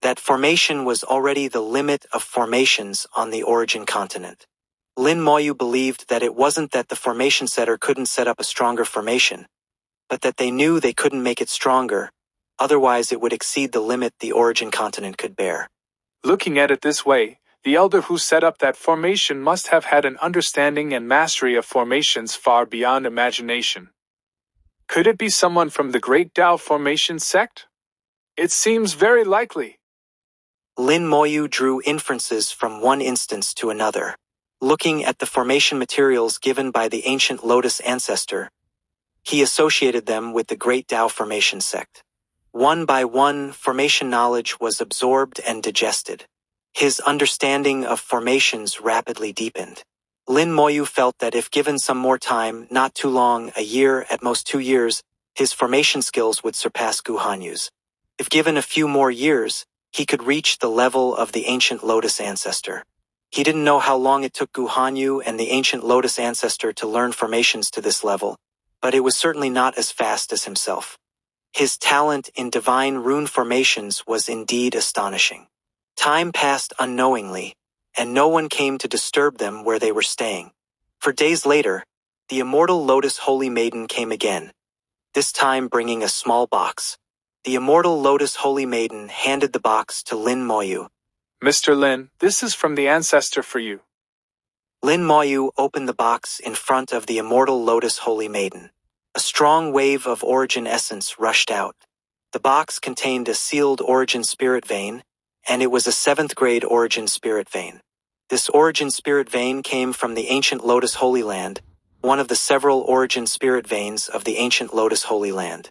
That formation was already the limit of formations on the origin continent. Lin Moyu believed that it wasn't that the formation setter couldn't set up a stronger formation, but that they knew they couldn't make it stronger, otherwise it would exceed the limit the origin continent could bear. Looking at it this way, the elder who set up that formation must have had an understanding and mastery of formations far beyond imagination. Could it be someone from the Great Tao Formation sect? It seems very likely. Lin Moyu drew inferences from one instance to another. Looking at the formation materials given by the ancient Lotus ancestor, he associated them with the Great Tao Formation sect. One by one, formation knowledge was absorbed and digested. His understanding of formations rapidly deepened. Lin Moyu felt that if given some more time, not too long, a year, at most 2 years, his formation skills would surpass Gu Hanyu's. If given a few more years, he could reach the level of the ancient Lotus ancestor. He didn't know how long it took Gu Hanyu and the ancient Lotus ancestor to learn formations to this level, but it was certainly not as fast as himself. His talent in divine rune formations was indeed astonishing. Time passed unknowingly, and no one came to disturb them where they were staying. For days later, the immortal Lotus Holy Maiden came again, this time bringing a small box. The immortal Lotus Holy Maiden handed the box to Lin Moyu. Mr. Lin, this is from the ancestor for you. Lin Moyu opened the box in front of the immortal Lotus Holy Maiden. A strong wave of origin essence rushed out. The box contained a sealed origin spirit vein, and it was a 7th grade origin spirit vein. This origin spirit vein came from the ancient Lotus Holy Land, one of the several origin spirit veins of the ancient Lotus Holy Land.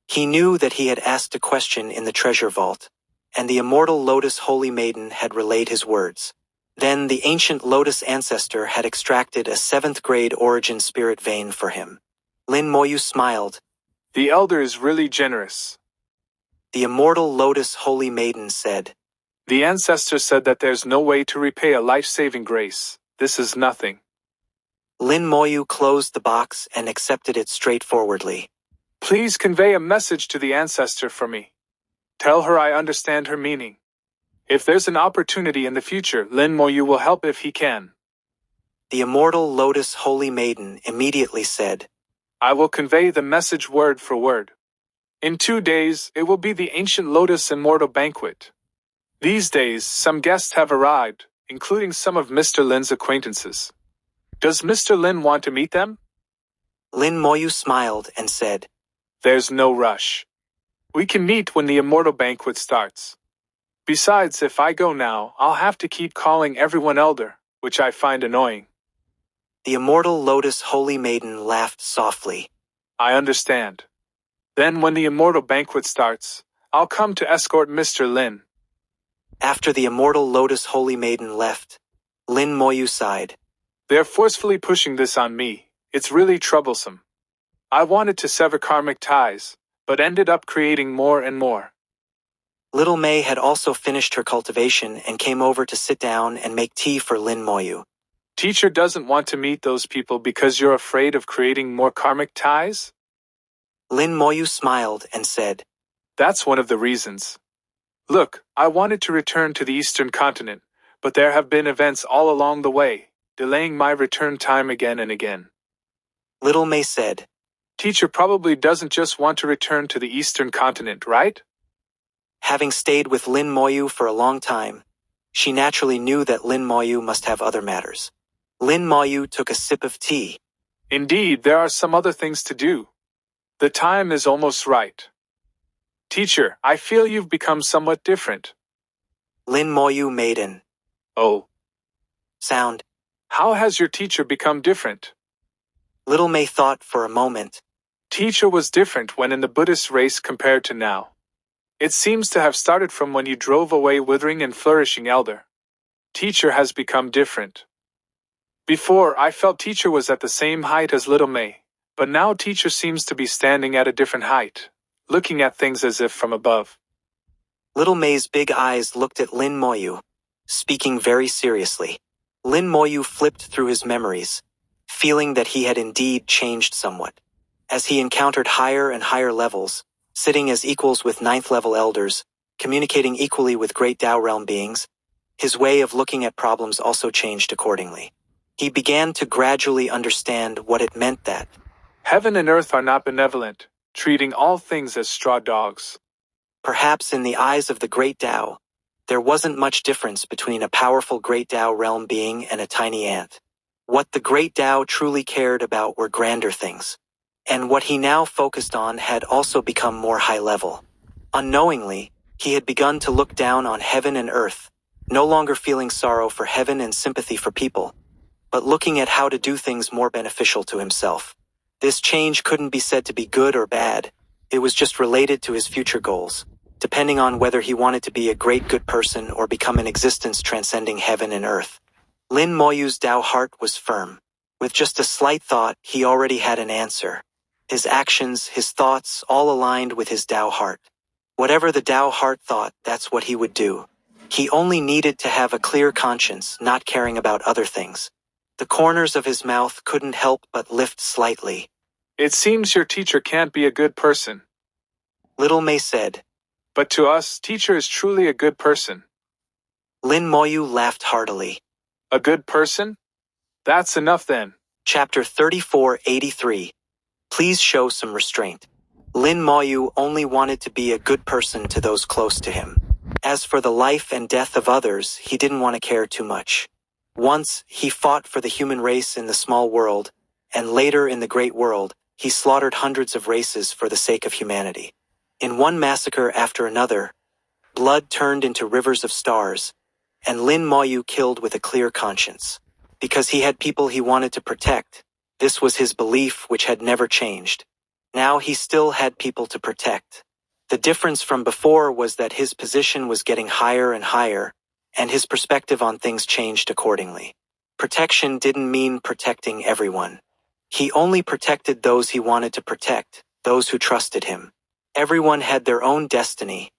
He knew that he had asked a question in the treasure vault, and the immortal Lotus Holy Maiden had relayed his words. Then the ancient Lotus ancestor had extracted a 7th grade origin spirit vein for him. Lin Moyu smiled. The elder is really generous. The immortal Lotus Holy Maiden said. The ancestor said that there's no way to repay a life-saving grace. This is nothing. Lin Moyu closed the box and accepted it straightforwardly. Please convey a message to the ancestor for me. Tell her I understand her meaning. If there's an opportunity in the future, Lin Moyu will help if he can. The immortal Lotus Holy Maiden immediately said. I will convey the message word for word. In 2 days, it will be the ancient Lotus Immortal Banquet. These days, some guests have arrived, including some of Mr. Lin's acquaintances. Does Mr. Lin want to meet them? Lin Moyu smiled and said. There's no rush. We can meet when the Immortal Banquet starts. Besides, if I go now, I'll have to keep calling everyone elder, which I find annoying. The immortal Lotus Holy Maiden laughed softly. I understand. Then when the Immortal Banquet starts, I'll come to escort Mr. Lin. After the immortal Lotus Holy Maiden left, Lin Moyu sighed. They're forcefully pushing this on me. It's really troublesome. I wanted to sever karmic ties, but ended up creating more and more. Little May had also finished her cultivation and came over to sit down and make tea for Lin Moyu. Teacher doesn't want to meet those people because you're afraid of creating more karmic ties? Lin Moyu smiled and said. That's one of the reasons. Look, I wanted to return to the Eastern continent, but there have been events all along the way, delaying my return time again and again. Little May said. Teacher probably doesn't just want to return to the Eastern continent, right? Having stayed with Lin Moyu for a long time, she naturally knew that Lin Moyu must have other matters. Lin Moyu took a sip of tea. Indeed, there are some other things to do. The time is almost right. Teacher, I feel you've become somewhat different. Lin Moyu made an sound. How has your teacher become different? Little May thought for a moment. Teacher was different when in the Buddhist race compared to now. It seems to have started from when you drove away withering and flourishing elder. Teacher has become different. Before, I felt teacher was at the same height as Little May, but now teacher seems to be standing at a different height, looking at things as if from above. Little May's big eyes looked at Lin Moyu, speaking very seriously. Lin Moyu flipped through his memories, feeling that he had indeed changed somewhat. As he encountered higher and higher levels, sitting as equals with ninth-level elders, communicating equally with great Tao realm beings, his way of looking at problems also changed accordingly. He began to gradually understand what it meant that heaven and earth are not benevolent, treating all things as straw dogs. perhaps in the eyes of the great Tao, there wasn't much difference between a powerful great Tao realm being and a tiny ant. What the great Tao truly cared about were grander things. And what he now focused on had also become more high level. Unknowingly, he had begun to look down on heaven and earth, no longer feeling sorrow for heaven and sympathy for people, but looking at how to do things more beneficial to himself. This change couldn't be said to be good or bad, it was just related to his future goals, depending on whether he wanted to be a great good person or become an existence transcending heaven and earth. Lin Moyu's Tao heart was firm. With just a slight thought, he already had an answer. His actions, his thoughts, all aligned with his Tao heart. Whatever the Tao heart thought, that's what he would do. He only needed to have a clear conscience, not caring about other things. The corners of his mouth couldn't help but lift slightly. It seems your teacher can't be a good person. Little May said. But to us, teacher is truly a good person. Lin Moyu laughed heartily. A good person? That's enough then. Chapter 3483. Please show some restraint. Lin Moyu only wanted to be a good person to those close to him. As for the life and death of others, he didn't want to care too much. Once, he fought for the human race in the small world, and later in the great world, he slaughtered hundreds of races for the sake of humanity. In one massacre after another, blood turned into rivers of stars, and Lin Moyu killed with a clear conscience. Because he had people he wanted to protect, this was his belief which had never changed. Now he still had people to protect. The difference from before was that his position was getting higher and higher, and his perspective on things changed accordingly. Protection didn't mean protecting everyone. He only protected those he wanted to protect, those who trusted him. Everyone had their own destiny,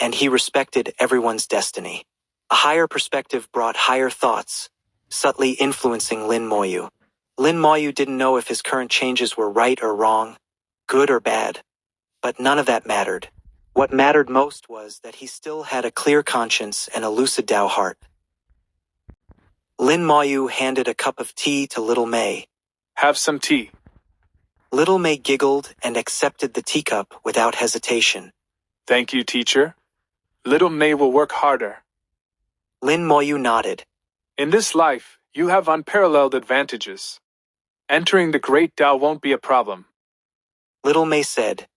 and he respected everyone's destiny. A higher perspective brought higher thoughts, subtly influencing Lin Moyu. Lin Moyu didn't know if his current changes were right or wrong, good or bad, but none of that mattered. What mattered most was that he still had a clear conscience and a lucid Tao heart. Lin Moyu handed a cup of tea to Little May. Have some tea. Little May giggled and accepted the teacup without hesitation. Thank you, teacher. Little May will work harder. Lin Moyu nodded. In this life, you have unparalleled advantages. Entering the great Tao won't be a problem. Little May said.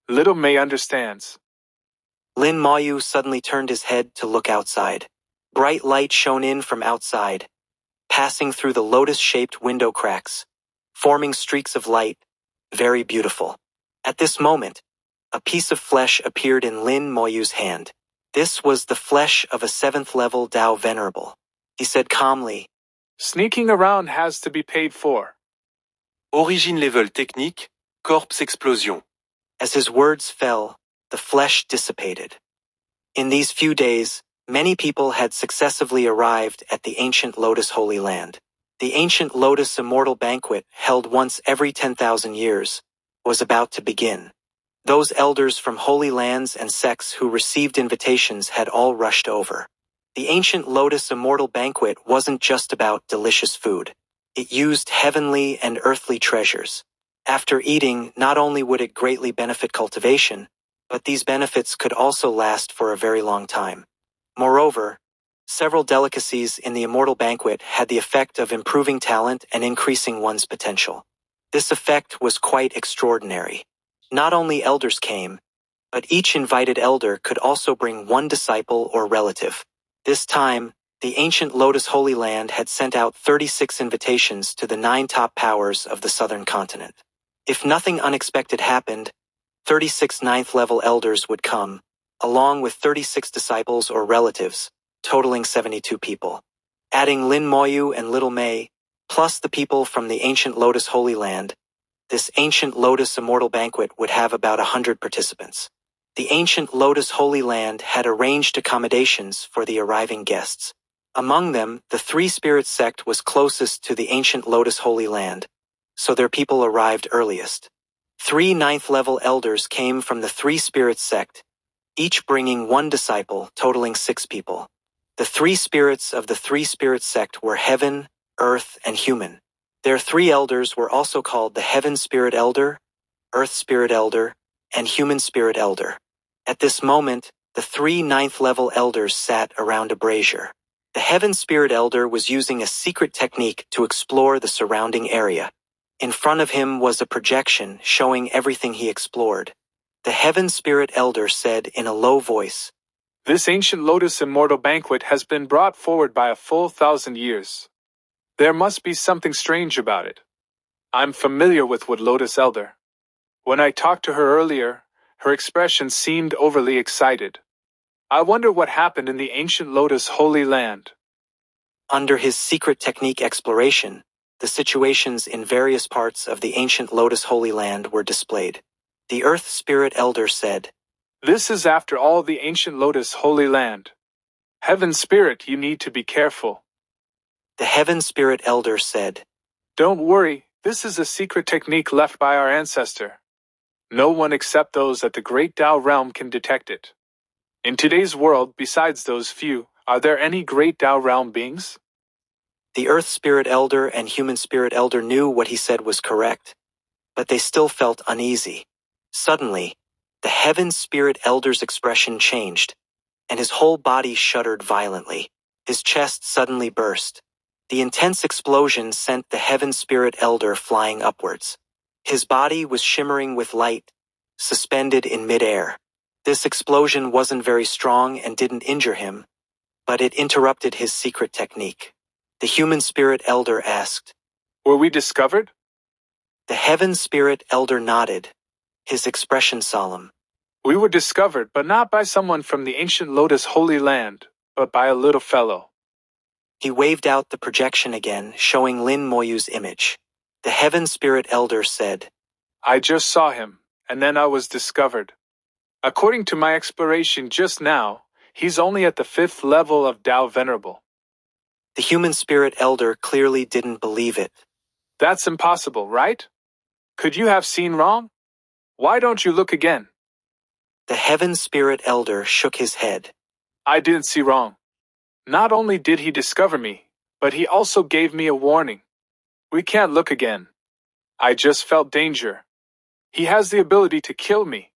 Little May understands. Lin Moyu suddenly turned his head to look outside. Bright light shone in from outside, passing through the lotus-shaped window cracks, forming streaks of light, very beautiful. At this moment, a piece of flesh appeared in Lin Moyu's hand. This was the flesh of a 7th-level Tao Venerable. He said calmly, Sneaking around has to be paid for. Origine level technique, corpse explosion. As his words fell, the flesh dissipated. In these few days, many people had successively arrived at the ancient Lotus Holy Land. The ancient Lotus Immortal Banquet, held once every 10,000 years, was about to begin. Those elders from holy lands and sects who received invitations had all rushed over. The ancient Lotus Immortal Banquet wasn't just about delicious food. It used heavenly and earthly treasures. After eating, not only would it greatly benefit cultivation, but these benefits could also last for a very long time. Moreover, several delicacies in the Immortal Banquet had the effect of improving talent and increasing one's potential. This effect was quite extraordinary. Not only elders came, but each invited elder could also bring one disciple or relative. This time, the ancient Lotus Holy Land had sent out 36 invitations to the 9 top powers of the southern continent. If nothing unexpected happened, 36 ninth-level elders would come, along with 36 disciples or relatives, totaling 72 people. Adding Lin Moyu and Little May, plus the people from the ancient Lotus Holy Land, this ancient Lotus Immortal Banquet would have about 100 participants. The ancient Lotus Holy Land had arranged accommodations for the arriving guests. Among them, the Three Spirits sect was closest to the ancient Lotus Holy Land, so their people arrived earliest. 3 ninth-level elders came from the Three Spirits sect, each bringing one disciple, totaling 6 people. The 3 spirits of the Three Spirits sect were Heaven, Earth, and Human. Their 3 elders were also called the Heaven Spirit Elder, Earth Spirit Elder, and Human Spirit Elder. At this moment, the 3 ninth-level elders sat around a brazier. The Heaven Spirit Elder was using a secret technique to explore the surrounding area. In front of him was a projection showing everything he explored. The Heaven Spirit Elder said in a low voice, "This ancient lotus immortal banquet has been brought forward by a full 1,000 years. There must be something strange about it. I'm familiar with Wood Lotus Elder. When I talked to her earlier, her expression seemed overly excited. I wonder what happened in the ancient Lotus Holy Land." Under his secret technique exploration, the situations in various parts of the ancient Lotus Holy Land were displayed. The Earth Spirit Elder said, "This is after all the ancient Lotus Holy Land. Heaven Spirit, you need to be careful." The Heaven Spirit Elder said, "Don't worry, this is a secret technique left by our ancestor. No one except those at the Great Tao realm can detect it. In today's world, besides those few, are there any Great Tao realm beings?" The Earth Spirit Elder and Human Spirit Elder knew what he said was correct, but they still felt uneasy. Suddenly, the Heaven Spirit Elder's expression changed, and his whole body shuddered violently. His chest suddenly burst. The intense explosion sent the Heaven Spirit Elder flying upwards. His body was shimmering with light, suspended in midair. This explosion wasn't very strong and didn't injure him, but it interrupted his secret technique. The Human Spirit Elder asked, "Were we discovered?" The Heaven Spirit Elder nodded, his expression solemn. "We were discovered, but not by someone from the ancient Lotus Holy Land, but by a little fellow." He waved out the projection again, showing Lin Moyu's image. The Heaven Spirit Elder said, "I just saw him, and then I was discovered. According to my exploration just now, he's only at the 5th level of Tao Venerable." The Human Spirit Elder clearly didn't believe it. "That's impossible, right? Could you have seen wrong? Why don't you look again?" The Heaven Spirit Elder shook his head. "I didn't see wrong. Not only did he discover me, but he also gave me a warning. We can't look again. I just felt danger. He has the ability to kill me."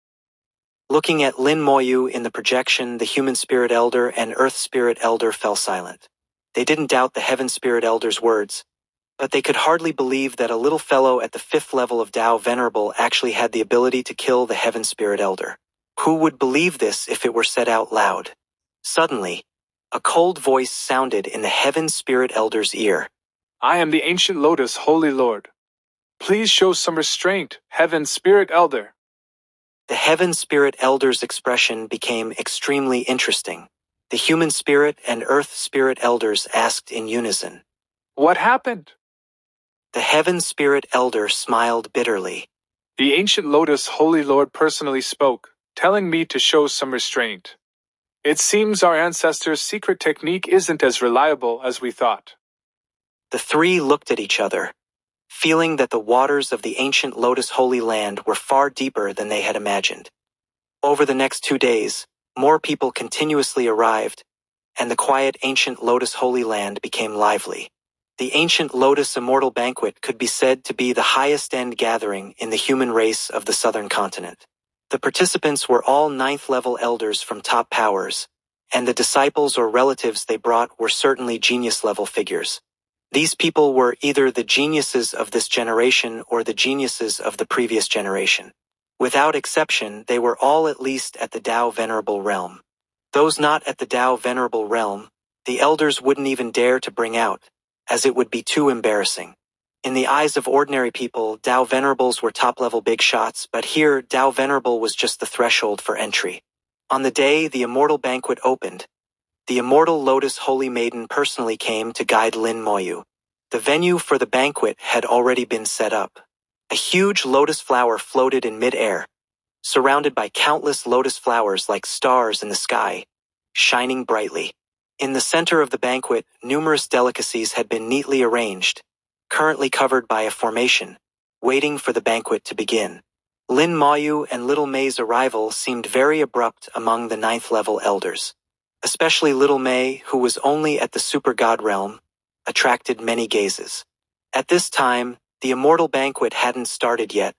Looking at Lin Moyu in the projection, the Human Spirit Elder and Earth Spirit Elder fell silent. They didn't doubt the Heaven Spirit Elder's words, but they could hardly believe that a little fellow at the 5th level of Tao Venerable actually had the ability to kill the Heaven Spirit Elder. Who would believe this if it were said out loud? Suddenly, a cold voice sounded in the Heaven Spirit Elder's ear. "I am the ancient Lotus Holy Lord. Please show some restraint, Heaven Spirit Elder." The Heaven Spirit Elder's expression became extremely interesting. The Human Spirit and Earth Spirit Elders asked in unison, "What happened?" The Heaven Spirit Elder smiled bitterly. "The ancient Lotus Holy Lord personally spoke, telling me to show some restraint. It seems our ancestors' secret technique isn't as reliable as we thought." The 3 looked at each other, feeling that the waters of the ancient Lotus Holy Land were far deeper than they had imagined. Over the next 2 days, more people continuously arrived, and the quiet ancient Lotus Holy Land became lively. The ancient Lotus Immortal Banquet could be said to be the highest-end gathering in the human race of the southern continent. The participants were all 9th-level elders from top powers, and the disciples or relatives they brought were certainly genius-level figures. These people were either the geniuses of this generation or the geniuses of the previous generation. Without exception, they were all at least at the Tao Venerable realm. Those not at the Tao Venerable realm, the elders wouldn't even dare to bring out, as it would be too embarrassing. In the eyes of ordinary people, Tao Venerables were top-level big shots, but here, Tao Venerable was just the threshold for entry. On the day the Immortal Banquet opened, the Immortal Lotus Holy Maiden personally came to guide Lin Moyu. The venue for the banquet had already been set up. A huge lotus flower floated in mid-air, surrounded by countless lotus flowers like stars in the sky, shining brightly. In the center of the banquet, numerous delicacies had been neatly arranged, currently covered by a formation, waiting for the banquet to begin. Lin Moyu and Little May's arrival seemed very abrupt among the 9th-level elders. Especially Little May, who was only at the super god realm, attracted many gazes. At this time, the immortal banquet hadn't started yet,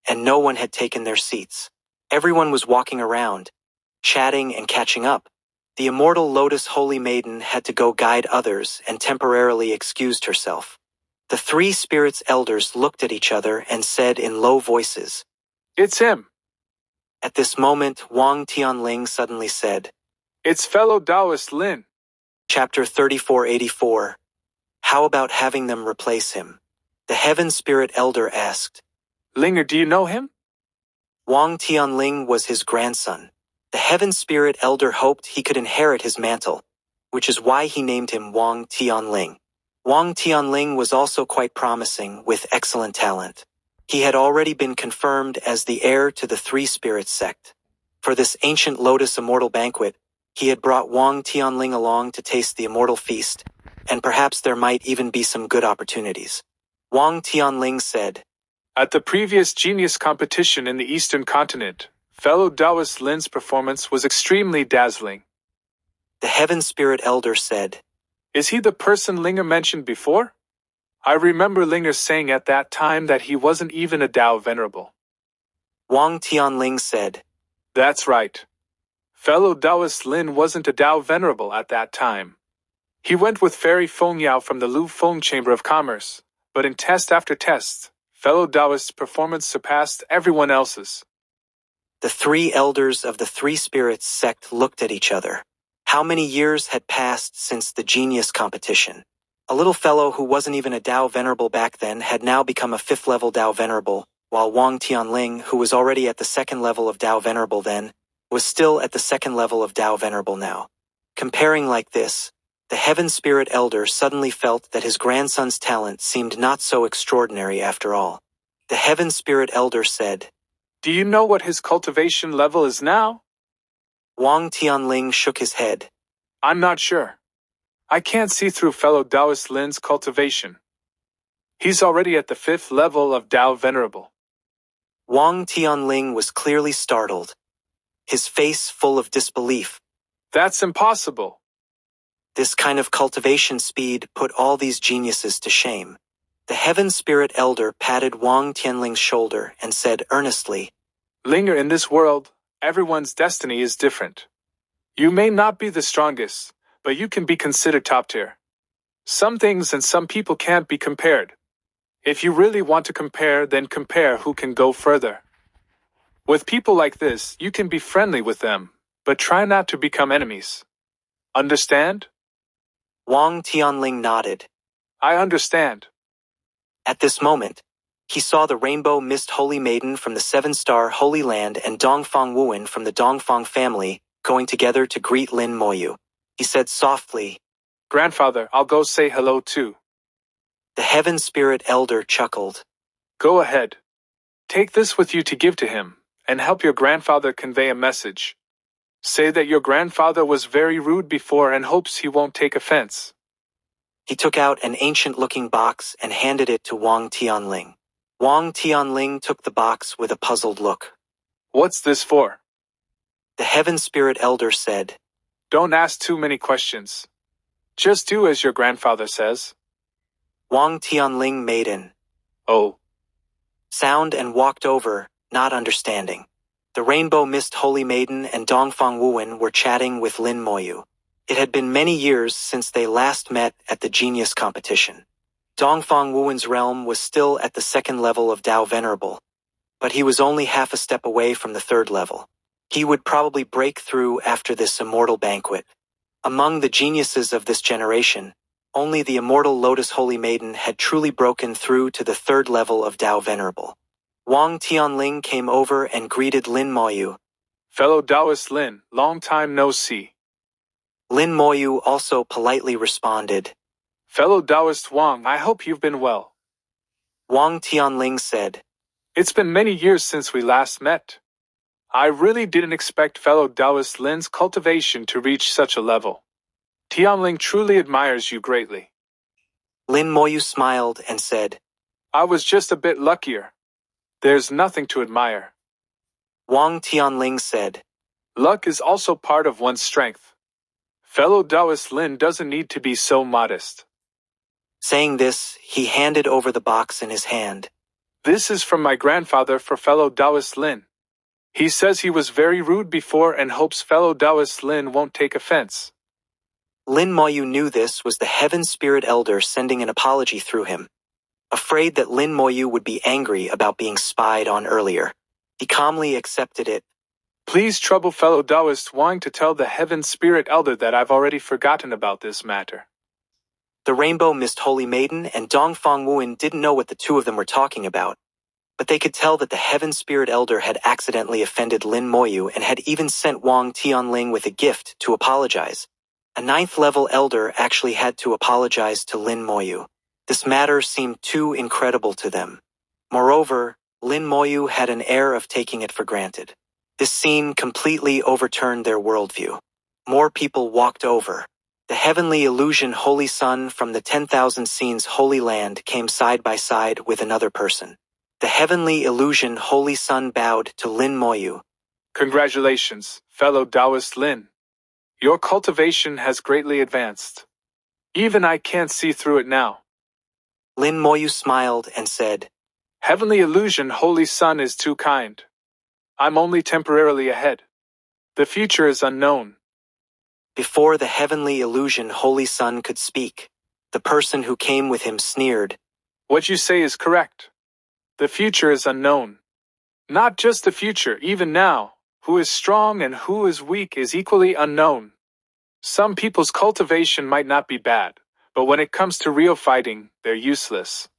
and no one had taken their seats. Everyone was walking around, chatting and catching up. The immortal Lotus Holy Maiden had to go guide others and temporarily excused herself. The 3 spirits elders looked at each other and said in low voices, It's him. At this moment, Wang Tianling suddenly said, It's fellow Taoist Lin. Chapter 3484. How about having them replace him? The Heaven Spirit Elder asked. Linger, do you know him? Wang Tianling was his grandson. The Heaven Spirit Elder hoped he could inherit his mantle, which is why he named him Wang Tianling. Wang Tianling was also quite promising, with excellent talent. He had already been confirmed as the heir to the 3 Spirits sect. For this ancient Lotus Immortal Banquet, he had brought Wang Tianling along to taste the immortal feast, and perhaps there might even be some good opportunities. Wang Tianling said, At the previous genius competition in the Eastern continent, fellow Taoist Lin's performance was extremely dazzling. The Heaven Spirit Elder said, Is he the person Linger mentioned before? I remember Linger saying at that time that he wasn't even a Tao Venerable. Wang Tianling said, That's right. Fellow Taoist Lin wasn't a Tao Venerable at that time. He went with Fairy Fengyao from the Lu Feng Chamber of Commerce, but in test after test, fellow Taoist's performance surpassed everyone else's. The 3 elders of the 3 Spirits sect looked at each other. How many years had passed since the genius competition? A little fellow who wasn't even a Tao Venerable back then had now become a 5th-level Tao Venerable, while Wang Tianling, who was already at the 2nd level of Tao Venerable then, was still at the 2nd level of Tao Venerable now. Comparing like this, the Heaven Spirit Elder suddenly felt that his grandson's talent seemed not so extraordinary after all. The Heaven Spirit Elder said, Do you know what his cultivation level is now? Wang Tianling shook his head. I'm not sure. I can't see through fellow Taoist Lin's cultivation. He's already at the 5th level of Tao Venerable. Wang Tianling was clearly startled, his face full of disbelief. That's impossible. This kind of cultivation speed put all these geniuses to shame. The Heaven Spirit Elder patted Wang Tianling's shoulder and said earnestly, Linger, in this world, everyone's destiny is different. You may not be the strongest, but you can be considered top tier. Some things and some people can't be compared. If you really want to compare, then compare who can go further. With people like this, you can be friendly with them, but try not to become enemies. Understand? Wang Tianling nodded. I understand. At this moment, he saw the Rainbow Mist Holy Maiden from the 7-star Holy Land and Dongfang Wuan from the Dongfang family going together to greet Lin Moyu. He said softly, Grandfather, I'll go say hello too. The Heaven Spirit Elder chuckled. Go ahead. Take this with you to give to him, and help your grandfather convey a message. Say that your grandfather was very rude before and hopes he won't take offense. He took out an ancient-looking box and handed it to Wang Tianling. Wang Tianling took the box with a puzzled look. What's this for? The Heaven Spirit Elder said, Don't ask too many questions. Just do as your grandfather says. Wang Tianling made an Oh. sound and walked over, not understanding. The Rainbow Mist Holy Maiden and Dongfang Wuan were chatting with Lin Moyu. It had been many years since they last met at the genius competition. Dongfang Wuan's realm was still at the 2nd level of Tao Venerable, but he was only half a step away from the 3rd level. He would probably break through after this immortal banquet. Among the geniuses of this generation, only the immortal Lotus Holy Maiden had truly broken through to the 3rd level of Tao Venerable. Wang Tianling came over and greeted Lin Moyu. Fellow Taoist Lin, long time no see. Lin Moyu also politely responded. Fellow Taoist Wang, I hope you've been well. Wang Tianling said, It's been many years since we last met. I really didn't expect fellow Taoist Lin's cultivation to reach such a level. Tianling truly admires you greatly. Lin Moyu smiled and said, I was just a bit luckier. There's nothing to admire. Wang Tianling said. Luck is also part of one's strength. Fellow Taoist Lin doesn't need to be so modest. Saying this, he handed over the box in his hand. This is from my grandfather for fellow Taoist Lin. He says he was very rude before and hopes fellow Taoist Lin won't take offense. Lin Moyu knew this was the Heaven Spirit Elder sending an apology through him. Afraid that Lin Moyu would be angry about being spied on earlier, he calmly accepted it. Please trouble fellow Taoist Wang to tell the Heaven Spirit Elder that I've already forgotten about this matter. The Rainbow Mist Holy Maiden and Dongfang Wuan didn't know what the two of them were talking about, but they could tell that the Heaven Spirit Elder had accidentally offended Lin Moyu and had even sent Wang Tianling with a gift to apologize. A 9th-level elder actually had to apologize to Lin Moyu. This matter seemed too incredible to them. Moreover, Lin Moyu had an air of taking it for granted. This scene completely overturned their worldview. More people walked over. The heavenly illusion Holy Sun from the 10,000 Scenes Holy Land came side by side with another person. The heavenly illusion Holy Sun bowed to Lin Moyu. Congratulations, fellow Taoist Lin. Your cultivation has greatly advanced. Even I can't see through it now. Lin Moyu smiled and said, Heavenly illusion Holy Sun is too kind. I'm only temporarily ahead. The future is unknown. Before the heavenly illusion Holy Sun could speak, the person who came with him sneered. What you say is correct. The future is unknown. Not just the future, even now. Who is strong and who is weak is equally unknown. Some people's cultivation might not be bad, but when it comes to real fighting, they're useless.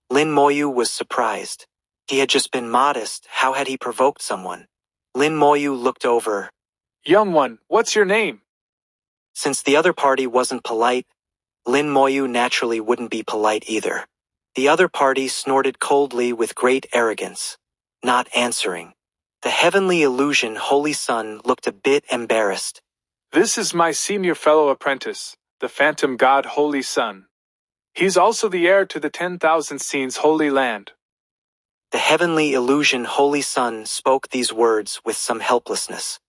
Lin Moyu was surprised. He had just been modest. How had he provoked someone? Lin Moyu looked over. Young one, what's your name? Since the other party wasn't polite, Lin Moyu naturally wouldn't be polite either. The other party snorted coldly with great arrogance, not answering. The heavenly illusion Holy Sun looked a bit embarrassed. This is my senior fellow apprentice, the Phantom God Holy Sun. He's also the heir to the 10,000 Scenes Holy Land. The heavenly illusion Holy Sun spoke these words with some helplessness.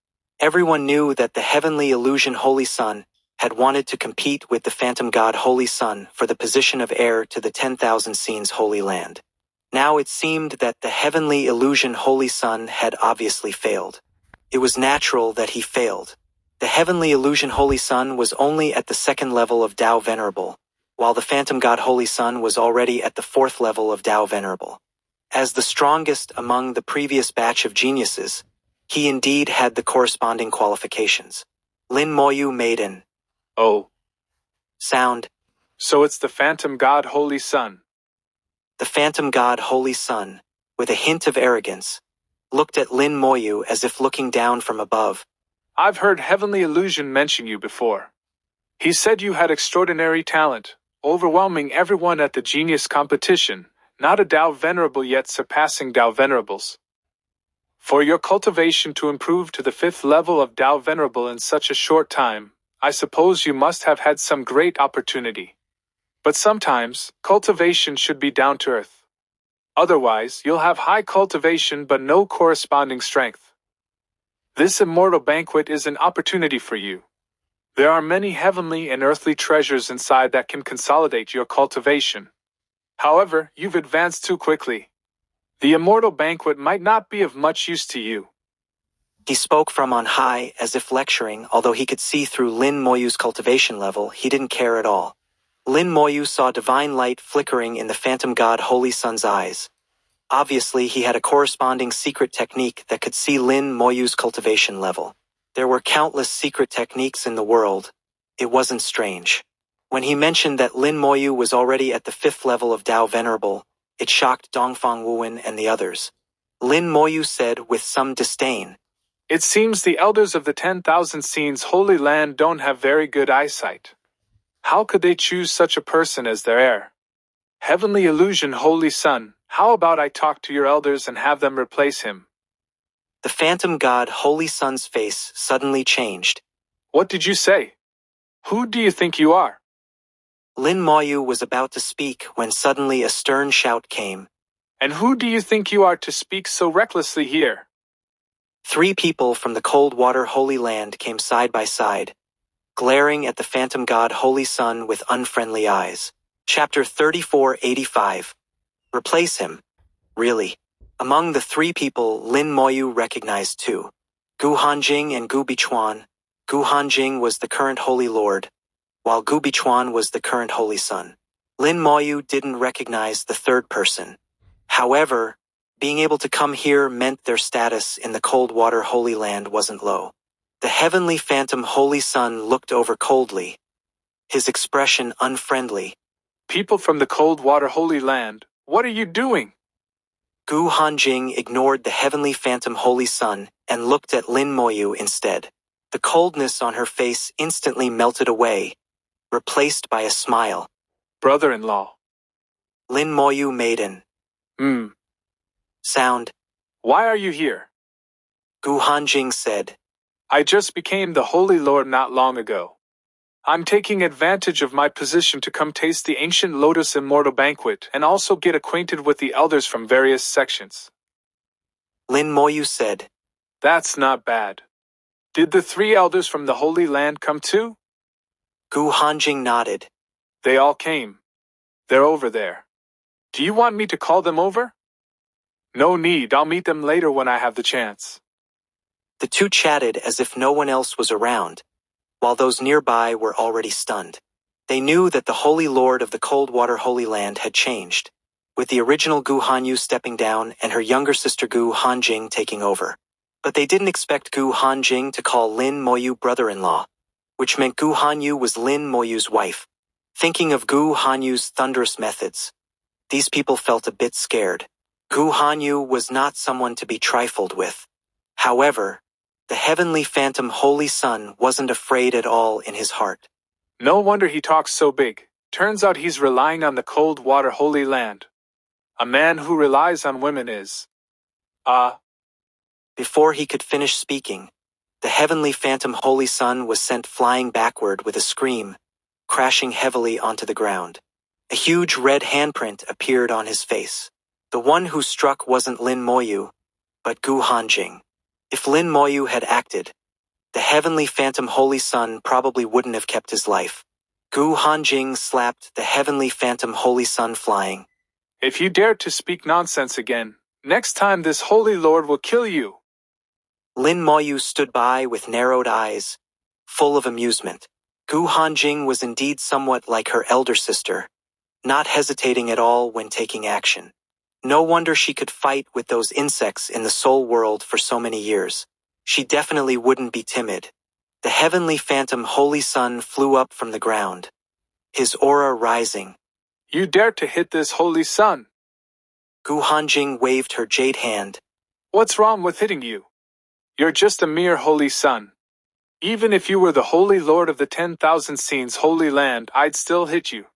Everyone knew that the heavenly illusion Holy Sun had wanted to compete with the Phantom God Holy Sun for the position of heir to the 10,000 Scenes Holy Land. Now it seemed that the heavenly illusion Holy Sun had obviously failed. It was natural that he failed. The heavenly illusion Holy Sun was only at the 2nd level of Tao Venerable, while the Phantom God Holy Sun was already at the 4th level of Tao Venerable. As the strongest among the previous batch of geniuses, he indeed had the corresponding qualifications. Lin Moyu made an Oh. sound. So it's the Phantom God Holy Sun. The Phantom God Holy Sun, with a hint of arrogance, looked at Lin Moyu as if looking down from above. I've heard Heavenly Illusion mention you before. He said you had extraordinary talent, overwhelming everyone at the genius competition, not a Tao Venerable yet surpassing Tao Venerables. For your cultivation to improve to the 5th level of Tao Venerable in such a short time, I suppose you must have had some great opportunity. But sometimes, cultivation should be down to earth. Otherwise, you'll have high cultivation but no corresponding strength. This immortal banquet is an opportunity for you. There are many heavenly and earthly treasures inside that can consolidate your cultivation. However, you've advanced too quickly. The immortal banquet might not be of much use to you. He spoke from on high as if lecturing. Although he could see through Lin Moyu's cultivation level, he didn't care at all. Lin Moyu saw divine light flickering in the Phantom God Holy Sun's eyes. Obviously, he had a corresponding secret technique that could see Lin Moyu's cultivation level. There were countless secret techniques in the world. It wasn't strange. When he mentioned that Lin Moyu was already at the 5th level of Tao Venerable, it shocked Dongfang Wuan and the others. Lin Moyu said with some disdain, It seems the elders of the 10,000 Scenes Holy Land don't have very good eyesight. How could they choose such a person as their heir? Heavenly Illusion Holy Sun, how about I talk to your elders and have them replace him? The Phantom God Holy Sun's face suddenly changed. What did you say? Who do you think you are? Lin Moyu was about to speak when suddenly a stern shout came. And who do you think you are to speak so recklessly here? 3 people from the cold water Holy Land came side by side, glaring at the phantom god Holy Sun with unfriendly eyes. Chapter 3485. Replace him. Really. Among the 3 people, Lin Moyu recognized 2. Gu Hanjing and Gu Bichuan. Gu Hanjing was the current Holy Lord, while Gu Bichuan was the current Holy Sun. Lin Moyu didn't recognize the 3rd person. However, being able to come here meant their status in the cold water Holy Land wasn't low. The heavenly phantom Holy Sun looked over coldly, his expression unfriendly. People from the cold water Holy Land, what are you doing? Gu Hanjing ignored the heavenly phantom Holy Sun and looked at Lin Moyu instead. The coldness on her face instantly melted away, replaced by a smile. Brother-in-law. Lin Moyu made an sound. Why are you here? Gu Hanjing said. I just became the Holy Lord not long ago. I'm taking advantage of my position to come taste the ancient Lotus Immortal Banquet and also get acquainted with the elders from various sections. Lin Moyu said. That's not bad. Did the 3 elders from the Holy Land come too? Gu Hanjing nodded. They all came. They're over there. Do you want me to call them over? No need, I'll meet them later when I have the chance. The 2 chatted as if no one else was around, while those nearby were already stunned. They knew that the Holy Lord of the Cold Water Holy Land had changed, with the original Gu Hanyu stepping down and her younger sister Gu Hanjing taking over. But they didn't expect Gu Hanjing to call Lin Moyu brother-in-law, which meant Gu Hanyu was Lin Moyu's wife. Thinking of Gu Hanyu's thunderous methods, these people felt a bit scared. Gu Hanyu was not someone to be trifled with. However, the heavenly phantom Holy Sun wasn't afraid at all in his heart. No wonder he talks so big. Turns out he's relying on the cold water Holy Land. A man who relies on women is... Before he could finish speaking, the heavenly phantom Holy Sun was sent flying backward with a scream, crashing heavily onto the ground. A huge red handprint appeared on his face. The one who struck wasn't Lin Moyu, but Gu Hanjing. If Lin Moyu had acted, the heavenly phantom Holy Sun probably wouldn't have kept his life. Gu Hanjing slapped the heavenly phantom Holy Sun flying. If you dare to speak nonsense again, next time this Holy Lord will kill you. Lin Moyu stood by with narrowed eyes, full of amusement. Gu Hanjing was indeed somewhat like her elder sister, not hesitating at all when taking action. No wonder she could fight with those insects in the soul world for so many years. She definitely wouldn't be timid. The heavenly phantom Holy Sun flew up from the ground, his aura rising. You dare to hit this Holy Sun? Gu Hanjing waved her jade hand. What's wrong with hitting you? You're just a mere Holy Sun. Even if you were the Holy Lord of the 10,000 Scenes Holy Land, I'd still hit you.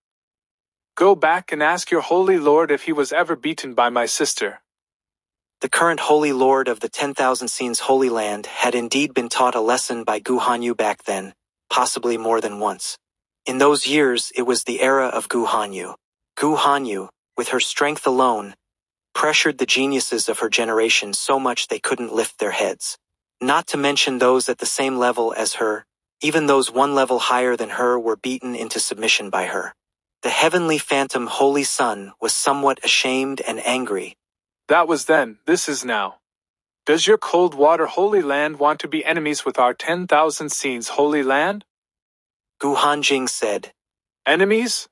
Go back and ask your Holy Lord if he was ever beaten by my sister. The current Holy Lord of the 10,000 Scenes Holy Land had indeed been taught a lesson by Gu Hanyu back then, possibly more than once. In those years, it was the era of Gu Hanyu. Gu Hanyu, with her strength alone, pressured the geniuses of her generation so much they couldn't lift their heads. Not to mention those at the same level as her, even those one level higher than her were beaten into submission by her. The heavenly phantom Holy Sun was somewhat ashamed and angry. That was then, this is now. Does your cold water Holy Land want to be enemies with our 10,000 Scenes Holy Land? Gu Hanjing said. Enemies?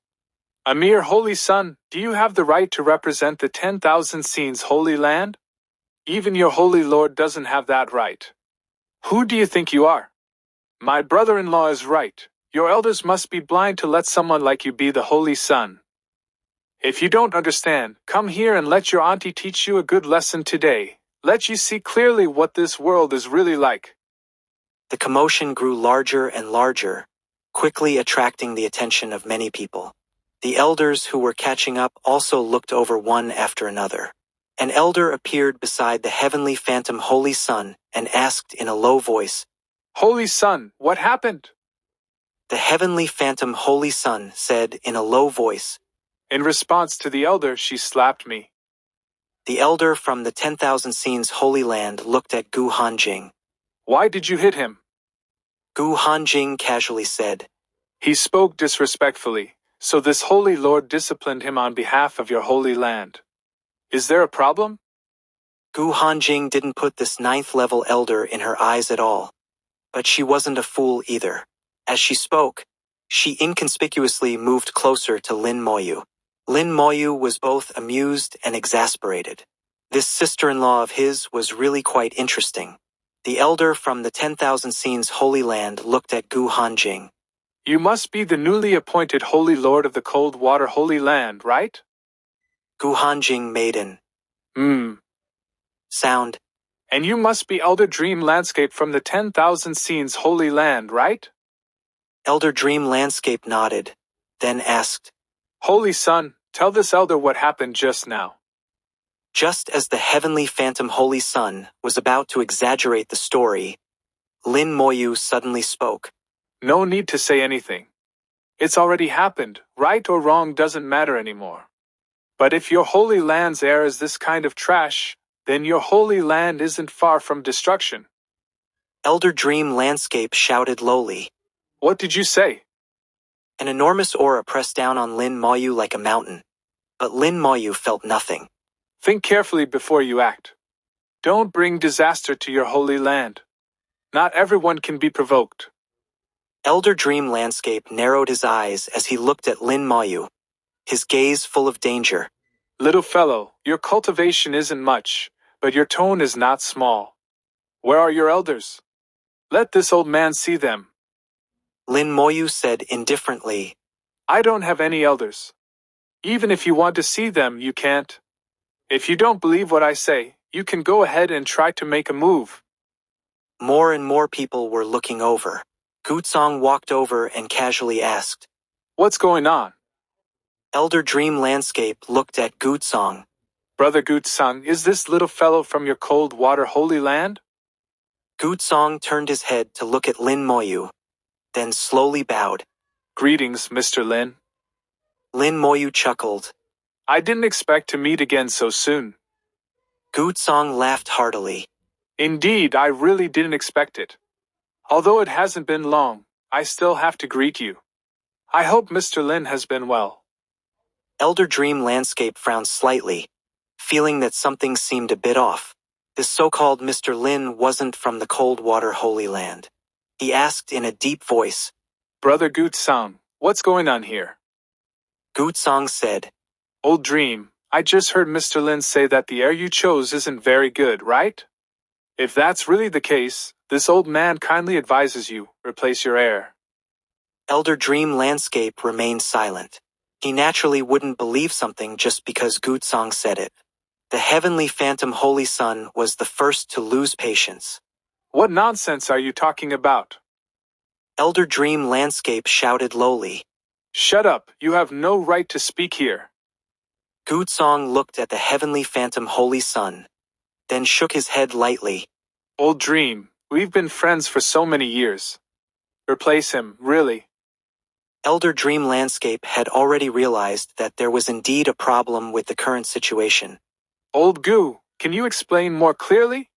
A mere Holy Sun, do you have the right to represent the 10,000 Scenes Holy Land? Even your Holy Lord doesn't have that right. Who do you think you are? My brother-in-law is right. Your elders must be blind to let someone like you be the Holy Sun. If you don't understand, come here and let your auntie teach you a good lesson today. Let you see clearly what this world is really like. The commotion grew larger and larger, quickly attracting the attention of many people. The elders who were catching up also looked over one after another. An elder appeared beside the heavenly phantom Holy Sun and asked in a low voice, Holy Sun, what happened? The heavenly phantom Holy Sun said in a low voice, In response to the elder, she slapped me. The elder from the 10,000 Scenes Holy Land looked at Gu Hanjing. Why did you hit him? Gu Hanjing casually said. He spoke disrespectfully, so this holy lord disciplined him on behalf of your holy land. Is there a problem? Gu Hanjing didn't put this 9th level elder in her eyes at all. But she wasn't a fool either. As she spoke, she inconspicuously moved closer to Lin Moyu. Lin Moyu was both amused and exasperated. This sister-in-law of his was really quite interesting. The elder from the 10,000 Scenes Holy Land looked at Gu Hanjing. You must be the newly appointed Holy Lord of the Cold Water Holy Land, right? Gu Hanjing made an sound. And you must be Elder Dream Landscape from the 10,000 Scenes Holy Land, right? Elder Dream Landscape nodded, then asked, Holy Son, tell this elder what happened just now. Just as the heavenly phantom Holy Sun was about to exaggerate the story, Lin Moyu suddenly spoke. No need to say anything. It's already happened. Right or wrong doesn't matter anymore. But if your holy land's air is this kind of trash, then your holy land isn't far from destruction. Elder Dream Landscape shouted lowly. What did you say? An enormous aura pressed down on Lin Moyu like a mountain. But Lin Moyu felt nothing. Think carefully before you act. Don't bring disaster to your holy land. Not everyone can be provoked. Elder Dream Landscape narrowed his eyes as he looked at Lin Moyu, his gaze full of danger. Little fellow, your cultivation isn't much, but your tone is not small. Where are your elders? Let this old man see them. Lin Moyu said indifferently. I don't have any elders. Even if you want to see them, you can't. If you don't believe what I say, you can go ahead and try to make a move. More and more people were looking over. Gutsong walked over and casually asked, What's going on? Elder Dream Landscape looked at Gutsong. Brother Gutsong, is this little fellow from your cold water holy land? Gutsong turned his head to look at Lin Moyu, then slowly bowed. Greetings, Mr. Lin. Lin Moyu chuckled. I didn't expect to meet again so soon. Gutsong laughed heartily. Indeed, I really didn't expect it. Although it hasn't been long, I still have to greet you. I hope Mr. Lin has been well. Elder Dream Landscape frowned slightly, feeling that something seemed a bit off. This so-called Mr. Lin wasn't from the Cold Water Holy Land. He asked in a deep voice, Brother Gutsong, what's going on here? Gutsong said, Old Dream, I just heard Mr. Lin say that the air you chose isn't very good, right? If that's really the case, this old man kindly advises you, replace your air. Elder Dream Landscape remained silent. He naturally wouldn't believe something just because Gutsong said it. The heavenly phantom Holy Sun was the first to lose patience. What nonsense are you talking about? Elder Dream Landscape shouted lowly. Shut up, you have no right to speak here. Gutsong looked at the heavenly phantom Holy Sun, then shook his head lightly. Old Dream, we've been friends for so many years. Replace him, really. Elder Dream Landscape had already realized that there was indeed a problem with the current situation. Old Gu, can you explain more clearly?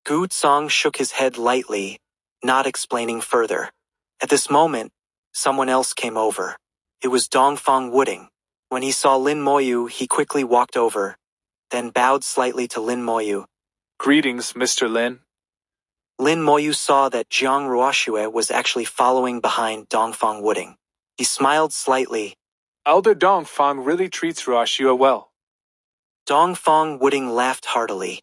Gutsong shook his head lightly, not explaining further. At this moment, someone else came over. It was Dongfang Wooding. When he saw Lin Moyu, he quickly walked over, then bowed slightly to Lin Moyu. Greetings, Mr. Lin. Lin Moyu saw that Jiang Ruoxue was actually following behind Dongfang Wooding. He smiled slightly. Elder Dongfang really treats Ruoxue well. Dongfang Wooding laughed heartily.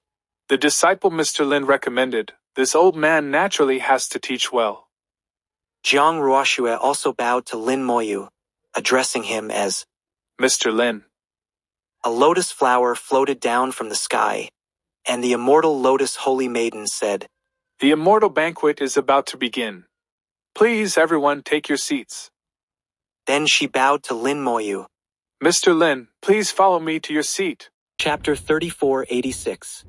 The disciple Mr. Lin recommended. This old man naturally has to teach well. Jiang Ruoxue also bowed to Lin Moyu, addressing him as Mr. Lin. A lotus flower floated down from the sky, and the immortal lotus holy maiden said, The immortal banquet is about to begin. Please, everyone, take your seats. Then she bowed to Lin Moyu. Mr. Lin, please follow me to your seat. Chapter 3486.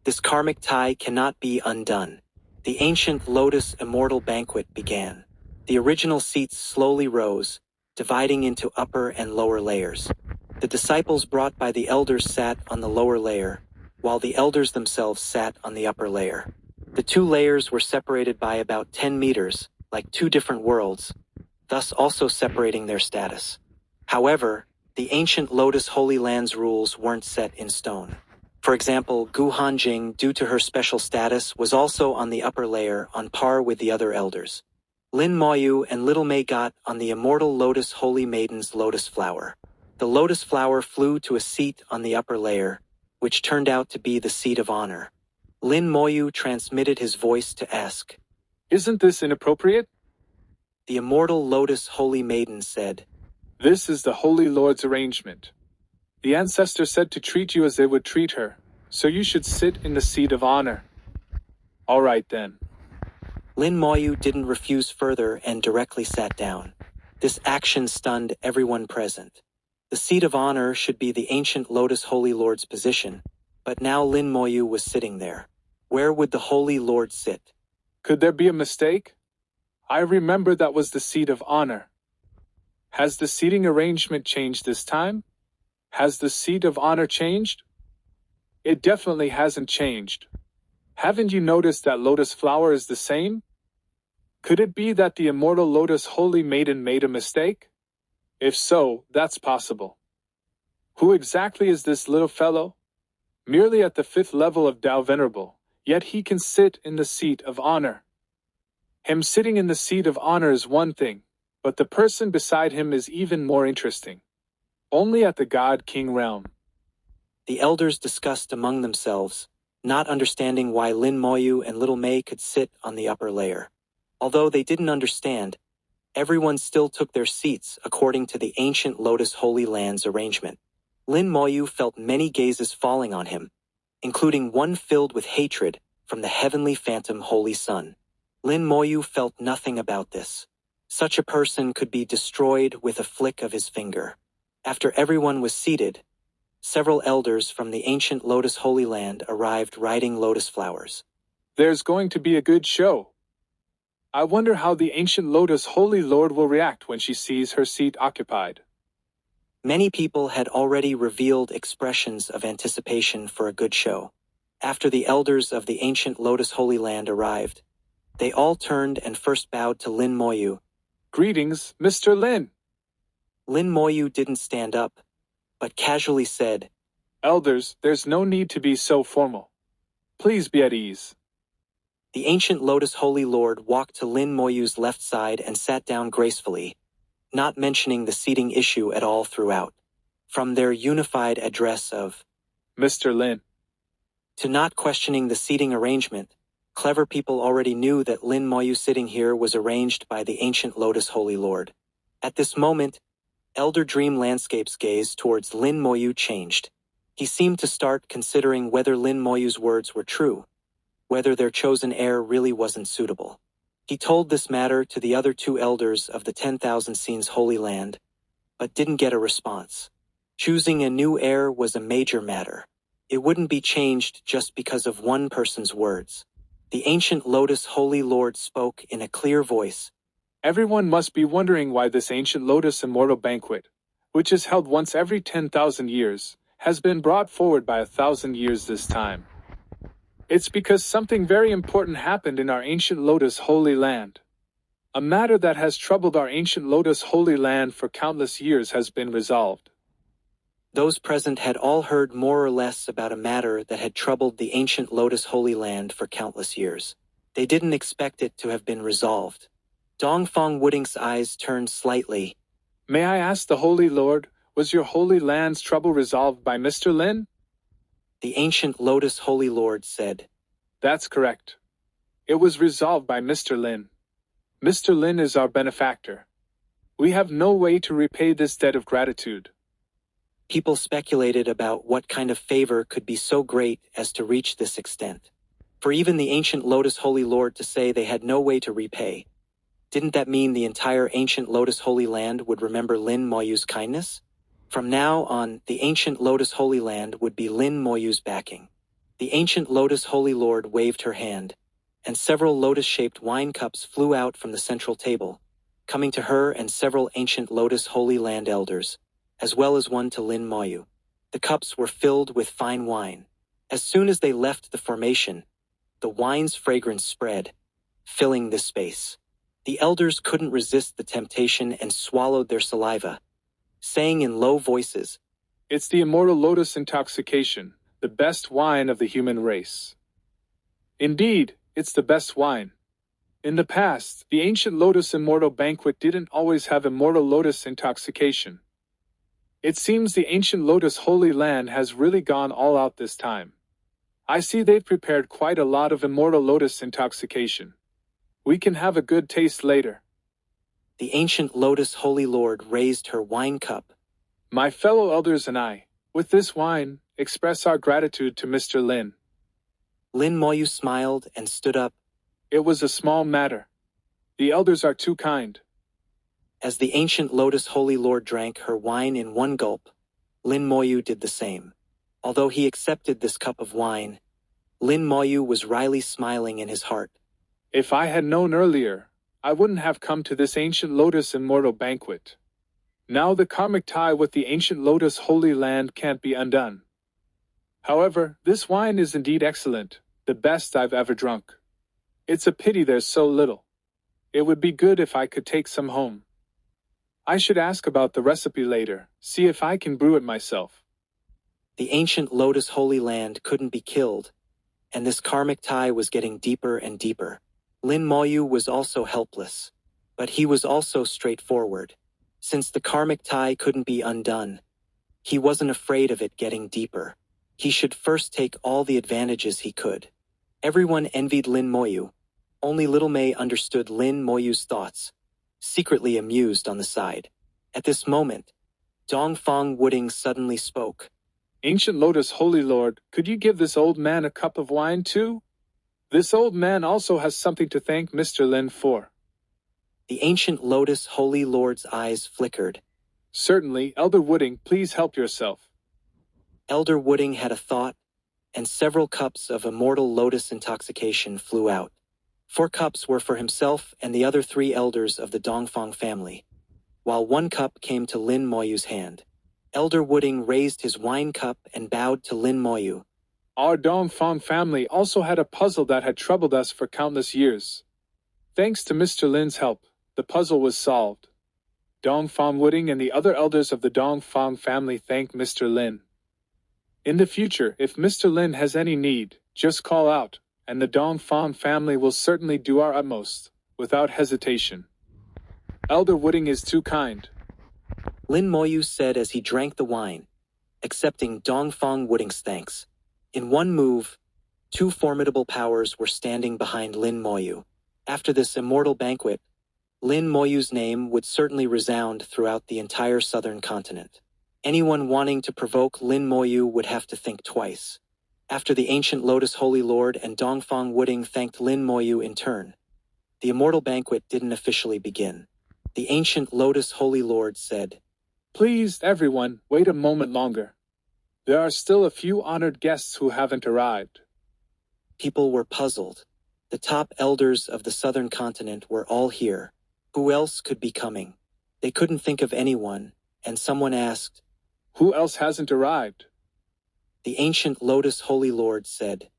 This karmic tie cannot be undone. The ancient lotus immortal banquet began. The original seats slowly rose, dividing into upper and lower layers. The disciples brought by the elders sat on the lower layer, while the elders themselves sat on the upper layer. The two layers were separated by about 10 meters, like two different worlds, thus also separating their status. However, the ancient Lotus Holy Land's rules weren't set in stone. For example, Gu Hanjing, due to her special status, was also on the upper layer on par with the other elders. Lin Moyu and Little Mei got on the immortal Lotus Holy Maiden's lotus flower. The lotus flower flew to a seat on the upper layer, which turned out to be the seat of honor. Lin Moyu transmitted his voice to ask, Isn't this inappropriate? The immortal Lotus Holy Maiden said, This is the Holy Lord's arrangement. The ancestor said to treat you as they would treat her, so you should sit in the seat of honor. All right then. Lin Moyu didn't refuse further and directly sat down. This action stunned everyone present. The seat of honor should be the ancient Lotus Holy Lord's position, but now Lin Moyu was sitting there. Where would the Holy Lord sit? Could there be a mistake? I remember that was the seat of honor. Has the seating arrangement changed this time? Has the seat of honor changed? It definitely hasn't changed. Haven't you noticed that lotus flower is the same? Could it be that the immortal Lotus Holy Maiden made a mistake? If so, that's possible. Who exactly is this little fellow? Merely at the 5th level of Tao Venerable, yet he can sit in the seat of honor. Him sitting in the seat of honor is one thing, but the person beside him is even more interesting. Only at the God King realm. The elders discussed among themselves, not understanding why Lin Moyu and Little Mei could sit on the upper layer. Although they didn't understand, everyone still took their seats according to the ancient Lotus Holy Land's arrangement. Lin Moyu felt many gazes falling on him, including one filled with hatred from the heavenly phantom Holy Sun. Lin Moyu felt nothing about this. Such a person could be destroyed with a flick of his finger. After everyone was seated, several elders from the ancient Lotus Holy Land arrived riding lotus flowers. There's going to be a good show. I wonder how the ancient Lotus Holy Lord will react when she sees her seat occupied. Many people had already revealed expressions of anticipation for a good show. After the elders of the ancient Lotus Holy Land arrived, they all turned and first bowed to Lin Moyu. Greetings, Mr. Lin. Lin Moyu didn't stand up, but casually said, Elders, there's no need to be so formal. Please be at ease. The ancient Lotus Holy Lord walked to Lin Moyu's left side and sat down gracefully, not mentioning the seating issue at all throughout. From their unified address of Mr. Lin, to not questioning the seating arrangement, clever people already knew that Lin Moyu sitting here was arranged by the ancient Lotus Holy Lord. At this moment, Elder Dream Landscape's gaze towards Lin Moyu changed. He seemed to start considering whether Lin Moyu's words were true, whether their chosen heir really wasn't suitable. He told this matter to the other two elders of the 10,000 Scenes Holy Land, but didn't get a response. Choosing a new heir was a major matter. It wouldn't be changed just because of one person's words. The ancient Lotus Holy Lord spoke in a clear voice. Everyone must be wondering why this ancient Lotus Immortal Banquet, which is held once every 10,000 years, has been brought forward by 1,000 years this time. It's because something very important happened in our ancient Lotus Holy Land. A matter that has troubled our ancient Lotus Holy Land for countless years has been resolved. Those present had all heard more or less about a matter that had troubled the ancient Lotus Holy Land for countless years. They didn't expect it to have been resolved. Dongfang Wooding's eyes turned slightly. May I ask the Holy Lord, was your Holy Land's trouble resolved by Mr. Lin? The ancient Lotus Holy Lord said. That's correct. It was resolved by Mr. Lin. Mr. Lin is our benefactor. We have no way to repay this debt of gratitude. People speculated about what kind of favor could be so great as to reach this extent. For even the ancient Lotus Holy Lord to say they had no way to repay, didn't that mean the entire ancient Lotus Holy Land would remember Lin Moyu's kindness? From now on, the ancient Lotus Holy Land would be Lin Moyu's backing. The ancient Lotus Holy Lord waved her hand, and several lotus-shaped wine cups flew out from the central table, coming to her and several ancient Lotus Holy Land elders. as well as one to Lin Moyu. The cups were filled with fine wine. As soon as they left the formation, the wine's fragrance spread, filling the space. The elders couldn't resist the temptation and swallowed their saliva, saying in low voices, "It's the immortal lotus intoxication, the best wine of the human race." Indeed, it's the best wine. In the past, the ancient lotus immortal banquet didn't always have immortal lotus intoxication. It seems the ancient lotus holy land has really gone all out this time. I see they've prepared quite a lot of immortal lotus intoxication. We can have a good taste later. The ancient lotus holy lord raised her wine cup. My fellow elders and I, with this wine, express our gratitude to Mr. Lin. Lin Moyu smiled and stood up. It was a small matter. The elders are too kind. As the ancient lotus holy lord drank her wine in one gulp, Lin Moyu did the same. Although he accepted this cup of wine, Lin Moyu was wryly smiling in his heart. If I had known earlier, I wouldn't have come to this ancient lotus immortal banquet. Now the karmic tie with the ancient lotus holy land can't be undone. However, this wine is indeed excellent, the best I've ever drunk. It's a pity there's so little. It would be good if I could take some home. I should ask about the recipe later, see if I can brew it myself. The ancient lotus holy land couldn't be killed, and this karmic tie was getting deeper and deeper. Lin Moyu was also helpless, but he was also straightforward. Since the karmic tie couldn't be undone, he wasn't afraid of it getting deeper. He should first take all the advantages he could. Everyone envied Lin Moyu. Only Little May understood Lin Moyu's thoughts, secretly amused on the side. At this moment, Dongfang Wooding suddenly spoke. Ancient Lotus Holy Lord, could you give this old man a cup of wine too? This old man also has something to thank Mr. Lin for. The ancient Lotus Holy Lord's eyes flickered. Certainly, Elder Wooding, please help yourself. Elder Wooding had a thought, and several cups of immortal lotus intoxication flew out. 4 cups were for himself and the other 3 elders of the Dongfang family, while 1 cup came to Lin Moyu's hand. Elder Wooding raised his wine cup and bowed to Lin Moyu. Our Dongfang family also had a puzzle that had troubled us for countless years. Thanks to Mr. Lin's help, the puzzle was solved. Dongfang Wooding and the other elders of the Dongfang family thank Mr. Lin. In the future, if Mr. Lin has any need, just call out, and the Dongfang family will certainly do our utmost, without hesitation. Elder Wooding is too kind. Lin Moyu said as he drank the wine, accepting Dongfang Wooding's thanks. In one move, 2 formidable powers were standing behind Lin Moyu. After this immortal banquet, Lin Moyu's name would certainly resound throughout the entire southern continent. Anyone wanting to provoke Lin Moyu would have to think twice. After the ancient Lotus Holy Lord and Dongfang Wooding thanked Lin Moyu in turn, the immortal banquet didn't officially begin. The ancient Lotus Holy Lord said, Please, everyone, wait a moment longer. There are still a few honored guests who haven't arrived. People were puzzled. The top elders of the southern continent were all here. Who else could be coming? They couldn't think of anyone, and someone asked, Who else hasn't arrived? The ancient Lotus Holy Lord said,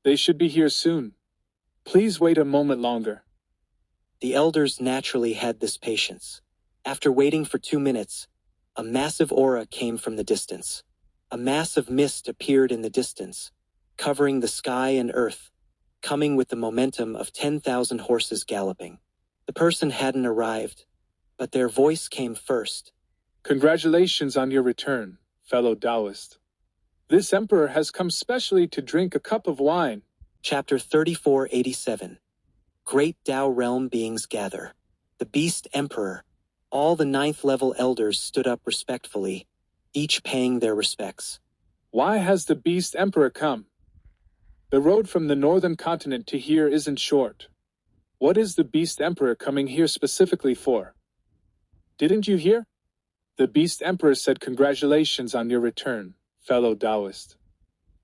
They should be here soon. Please wait a moment longer. The elders naturally had this patience. After waiting for 2 minutes, a massive aura came from the distance. A mass of mist appeared in the distance, covering the sky and earth, coming with the momentum of 10,000 horses galloping. The person hadn't arrived, but their voice came first. Congratulations on your return, fellow Taoist. This emperor has come specially to drink a cup of wine. Chapter 3487. Great Tao Realm Beings Gather. The Beast Emperor. All the 9th level elders stood up respectfully, each paying their respects. Why has the Beast Emperor come? The road from the northern continent to here isn't short. What is the Beast Emperor coming here specifically for? Didn't you hear? The Beast Emperor said congratulations on your return, fellow Taoist.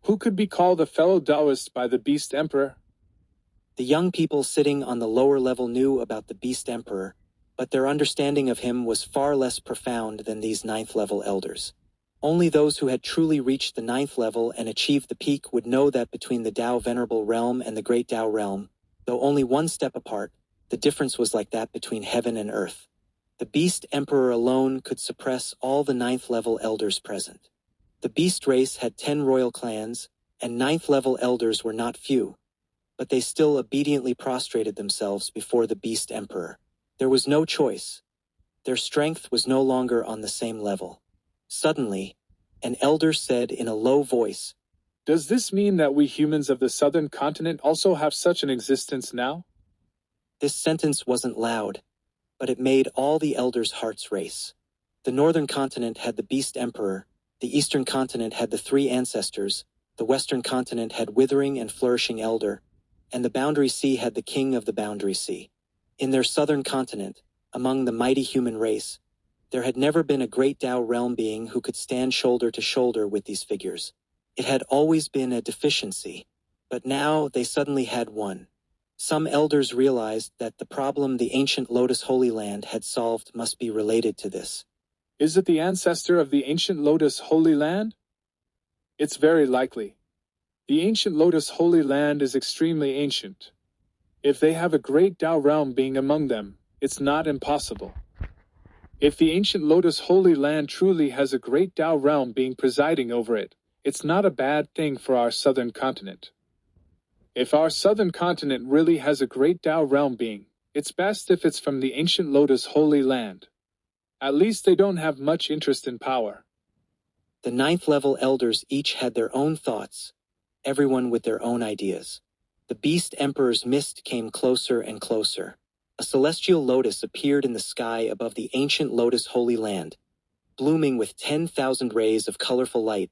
Who could be called a fellow Taoist by the Beast Emperor? The young people sitting on the lower level knew about the Beast Emperor, But their understanding of him was far less profound than these ninth-level elders. Only those who had truly reached the ninth level and achieved the peak would know that between the Tao Venerable Realm and the Great Tao Realm, though only one step apart, the difference was like that between heaven and earth. The Beast Emperor alone could suppress all the ninth-level elders present. The Beast race had 10 royal clans, and ninth-level elders were not few, but they still obediently prostrated themselves before the Beast Emperor. There was no choice. Their strength was no longer on the same level. Suddenly, an elder said in a low voice, "Does this mean that we humans of the southern continent also have such an existence now?" This sentence wasn't loud, but it made all the elders' hearts race. The northern continent had the Beast Emperor, the eastern continent had the three ancestors, the western continent had Withering and Flourishing Elder, and the Boundary Sea had the King of the Boundary Sea. In their southern continent, among the mighty human race, there had never been a great Tao realm being who could stand shoulder to shoulder with these figures. It had always been a deficiency, but now they suddenly had one. Some elders realized that the problem the ancient Lotus Holy Land had solved must be related to this. Is it the ancestor of the ancient Lotus Holy Land? It's very likely. The ancient Lotus Holy Land is extremely ancient. If they have a great Tao realm being among them, it's not impossible. If the ancient Lotus Holy Land truly has a great Tao realm being presiding over it, it's not a bad thing for our southern continent. If our southern continent really has a great Tao realm being, it's best if it's from the ancient Lotus Holy Land. At least they don't have much interest in power. The ninth-level elders each had their own thoughts, everyone with their own ideas. The Beast Emperor's mist came closer and closer. A celestial lotus appeared in the sky above the ancient Lotus Holy Land, blooming with 10,000 rays of colorful light,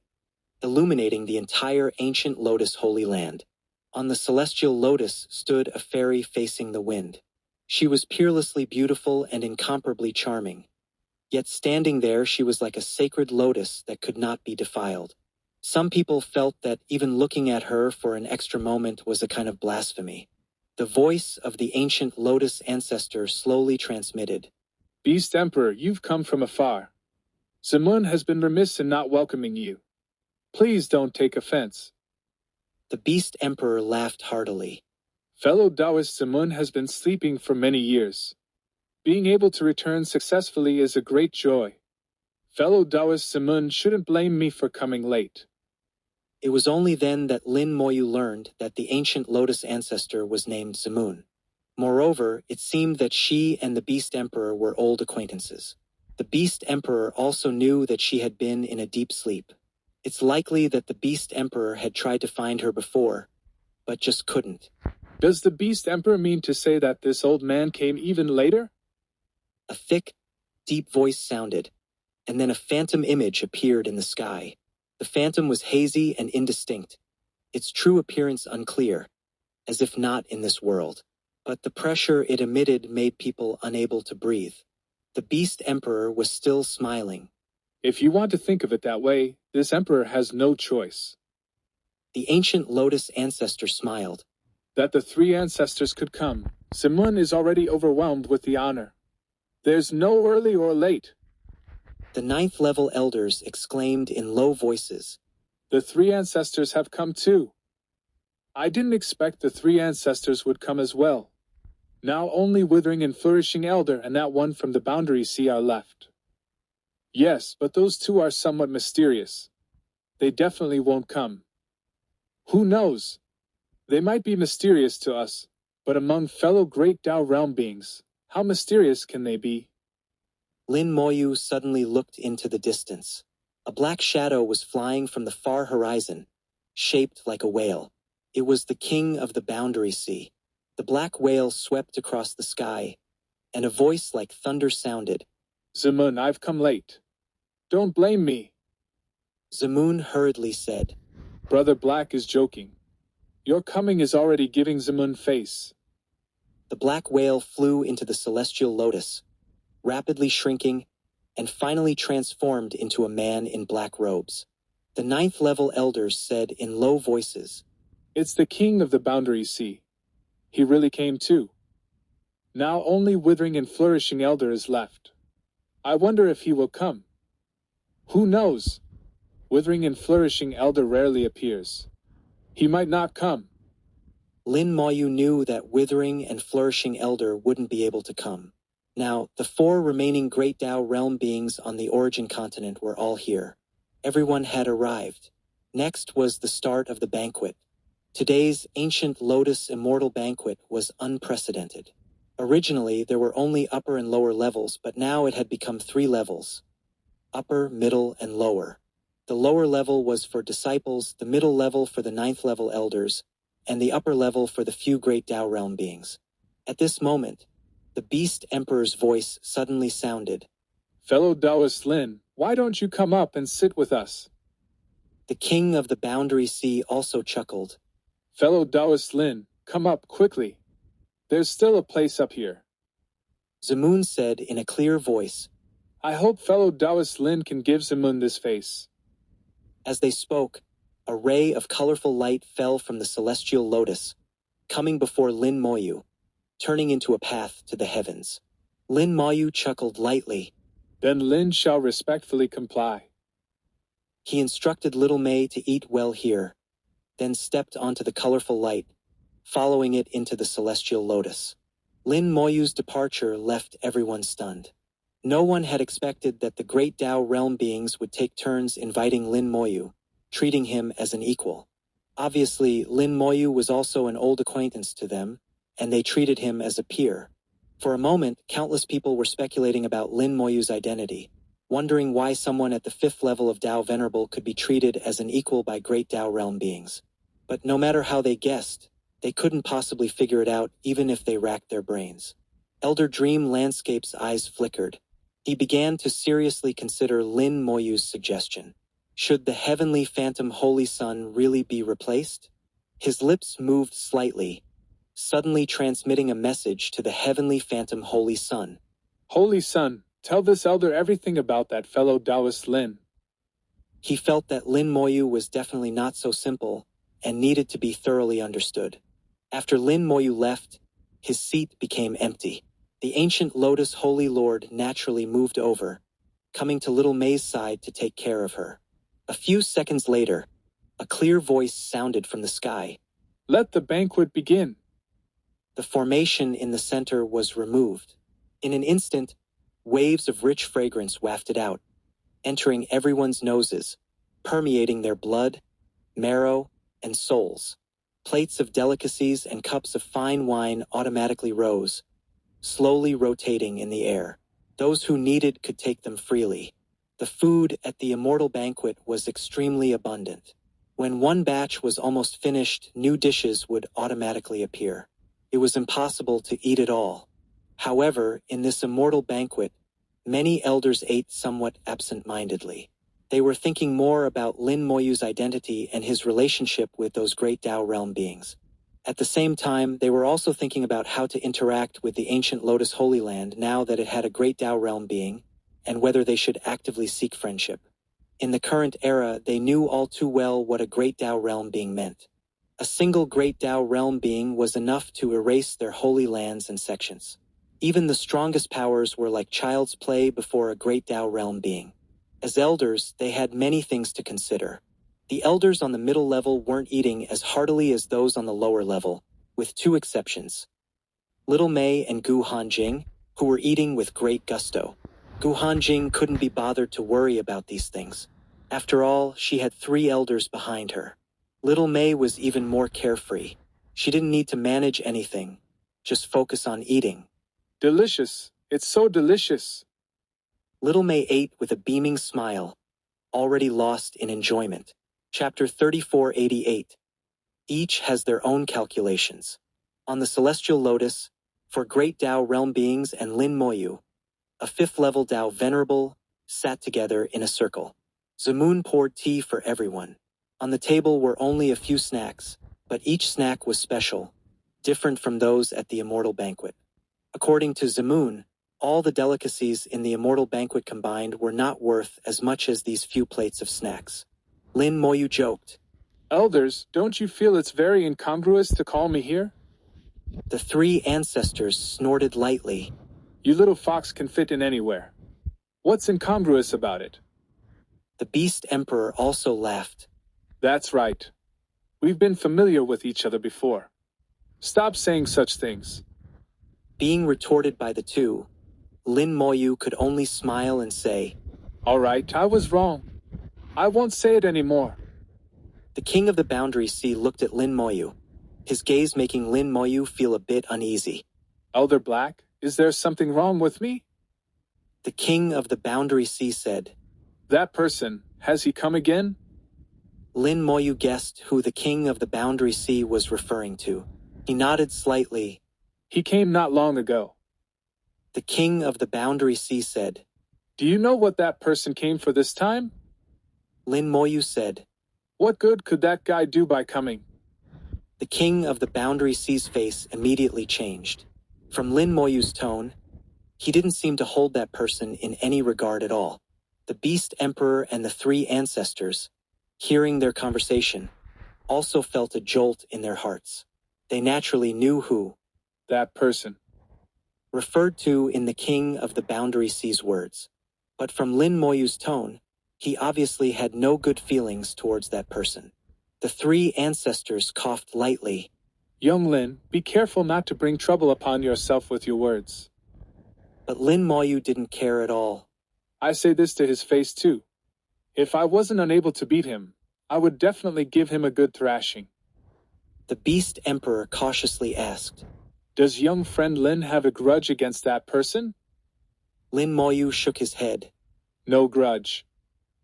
illuminating the entire ancient Lotus Holy Land. On the celestial lotus stood a fairy facing the wind. She was peerlessly beautiful and incomparably charming. Yet standing there she was like a sacred lotus that could not be defiled. Some people felt that even looking at her for an extra moment was a kind of blasphemy. The voice of the ancient lotus ancestor slowly transmitted. Beast Emperor, you've come from afar. Zimun has been remiss in not welcoming you. Please don't take offense. The Beast Emperor laughed heartily. Fellow Taoist Zimun has been sleeping for many years. Being able to return successfully is a great joy. Fellow Taoist Zimun shouldn't blame me for coming late. It was only then that Lin Moyu learned that the ancient lotus ancestor was named Zimun. Moreover, it seemed that she and the Beast Emperor were old acquaintances. The Beast Emperor also knew that she had been in a deep sleep. It's likely that the Beast Emperor had tried to find her before, but just couldn't. Does the Beast Emperor mean to say that this old man came even later? A thick, deep voice sounded, and then a phantom image appeared in the sky. The phantom was hazy and indistinct, its true appearance unclear, as if not in this world. But the pressure it emitted made people unable to breathe. The Beast Emperor was still smiling. If you want to think of it that way, this emperor has no choice. The ancient lotus ancestor smiled. That the three ancestors could come, Zimun is already overwhelmed with the honor. There's no early or late. The ninth-level elders exclaimed in low voices. The three ancestors have come too. I didn't expect the three ancestors would come as well. Now only Withering and Flourishing Elder and that one from the Boundary Sea are left. Yes, but those two are somewhat mysterious. They definitely won't come. Who knows? They might be mysterious to us, but among fellow great Tao realm beings, how mysterious can they be? Lin Moyu suddenly looked into the distance. A black shadow was flying from the far horizon, shaped like a whale. It was the King of the Boundary Sea. The black whale swept across the sky, and a voice like thunder sounded. Zimun, I've come late. Don't blame me. Zimun hurriedly said. Brother Black is joking. Your coming is already giving Zimun face. The black whale flew into the celestial lotus, rapidly shrinking, and finally transformed into a man in black robes. The ninth-level elders said in low voices, It's the King of the Boundary Sea. He really came too. Now only Withering and Flourishing Elder is left. I wonder if he will come. Who knows? Withering and Flourishing Elder rarely appears. He might not come. Lin Moyu knew that Withering and Flourishing Elder wouldn't be able to come. Now, the 4 remaining Great Tao realm beings on the Origin continent were all here. Everyone had arrived. Next was the start of the banquet. Today's Ancient Lotus Immortal Banquet was unprecedented. Originally, there were only upper and lower levels, but now it had become 3 levels. Upper, middle, and lower. The lower level was for disciples, the middle level for the 9th level elders, and the upper level for the few Great Tao realm beings. At this moment, the Beast Emperor's voice suddenly sounded. Fellow Taoist Lin, why don't you come up and sit with us? The King of the Boundary Sea also chuckled. Fellow Taoist Lin, come up quickly. There's still a place up here. Zamoon said in a clear voice. I hope fellow Taoist Lin can give Zamoon this face. As they spoke, a ray of colorful light fell from the celestial lotus, coming before Lin Moyu, turning into a path to the heavens. Lin Moyu chuckled lightly. Then Lin shall respectfully comply. He instructed little May to eat well here, then stepped onto the colorful light, following it into the celestial lotus. Lin Moyu's departure left everyone stunned. No one had expected that the Great Tao realm beings would take turns inviting Lin Moyu, treating him as an equal. Obviously, Lin Moyu was also an old acquaintance to them, and they treated him as a peer. For a moment, countless people were speculating about Lin Moyu's identity, wondering why someone at the 5th level of Tao Venerable could be treated as an equal by Great Tao realm beings. But no matter how they guessed, they couldn't possibly figure it out even if they racked their brains. Elder Dream Landscape's eyes flickered. He began to seriously consider Lin Moyu's suggestion. Should the heavenly phantom Holy Sun really be replaced? His lips moved slightly, suddenly transmitting a message to the heavenly phantom Holy Sun. Holy Sun, tell this elder everything about that fellow Taoist Lin. He felt that Lin Moyu was definitely not so simple and needed to be thoroughly understood. After Lin Moyu left, his seat became empty. The ancient Lotus Holy Lord naturally moved over, coming to little May's side to take care of her. A few seconds later, a clear voice sounded from the sky. Let the banquet begin. The formation in the center was removed. In an instant, waves of rich fragrance wafted out, entering everyone's noses, permeating their blood, marrow, and souls. Plates of delicacies and cups of fine wine automatically rose, slowly rotating in the air. Those who needed could take them freely. The food at the immortal banquet was extremely abundant. When one batch was almost finished, new dishes would automatically appear. It was impossible to eat it all. However, in this immortal banquet, many elders ate somewhat absent-mindedly. They were thinking more about Lin Moyu's identity and his relationship with those Great Tao realm beings. At the same time, they were also thinking about how to interact with the ancient Lotus Holy Land now that it had a Great Tao realm being, and whether they should actively seek friendship. In the current era, they knew all too well what a Great Tao realm being meant. A single Great Tao realm being was enough to erase their holy lands and sections. Even the strongest powers were like child's play before a Great Tao realm being. As elders, they had many things to consider. The elders on the middle level weren't eating as heartily as those on the lower level, with 2 exceptions. Little May and Gu Hanjing, who were eating with great gusto. Gu Hanjing couldn't be bothered to worry about these things. After all, she had 3 elders behind her. Little May was even more carefree. She didn't need to manage anything, just focus on eating. Delicious. It's so delicious. Little May ate with a beaming smile, already lost in enjoyment. Chapter 3488. Each has their own calculations. On the Celestial Lotus, for Great Tao realm beings and Lin Moyu, a 5th level Tao Venerable sat together in a circle. Zamoon poured tea for everyone. On the table were only a few snacks, but each snack was special, different from those at the Immortal Banquet. According to Zamoon, all the delicacies in the Immortal Banquet combined were not worth as much as these few plates of snacks. Lin Moyu joked. Elders, don't you feel it's very incongruous to call me here? The three ancestors snorted lightly. You little fox can fit in anywhere. What's incongruous about it? The Beast Emperor also laughed. That's right. We've been familiar with each other before. Stop saying such things. Being retorted by the two, Lin Moyu could only smile and say, All right, I was wrong. I won't say it anymore. The king of the Boundary Sea looked at Lin Moyu, his gaze making Lin Moyu feel a bit uneasy. Elder Black, is there something wrong with me? The king of the Boundary Sea said. That person, has he come again? Lin Moyu guessed who the king of the Boundary Sea was referring to. He nodded slightly. He came not long ago. The king of the Boundary Sea said. Do you know what that person came for this time? Lin Moyu said. What good could that guy do by coming? The king of the Boundary Sea's face immediately changed. From Lin Moyu's tone, he didn't seem to hold that person in any regard at all. The Beast Emperor and the three ancestors, hearing their conversation, also felt a jolt in their hearts. They naturally knew who that person referred to in the king of the Boundary Sea's words. But from Lin Moyu's tone, he obviously had no good feelings towards that person. The three ancestors coughed lightly. Young Lin, be careful not to bring trouble upon yourself with your words. But Lin Moyu didn't care at all. I say this to his face too. If I wasn't unable to beat him, I would definitely give him a good thrashing. The Beast Emperor cautiously asked. Does young friend Lin have a grudge against that person? Lin Moyu shook his head. No grudge.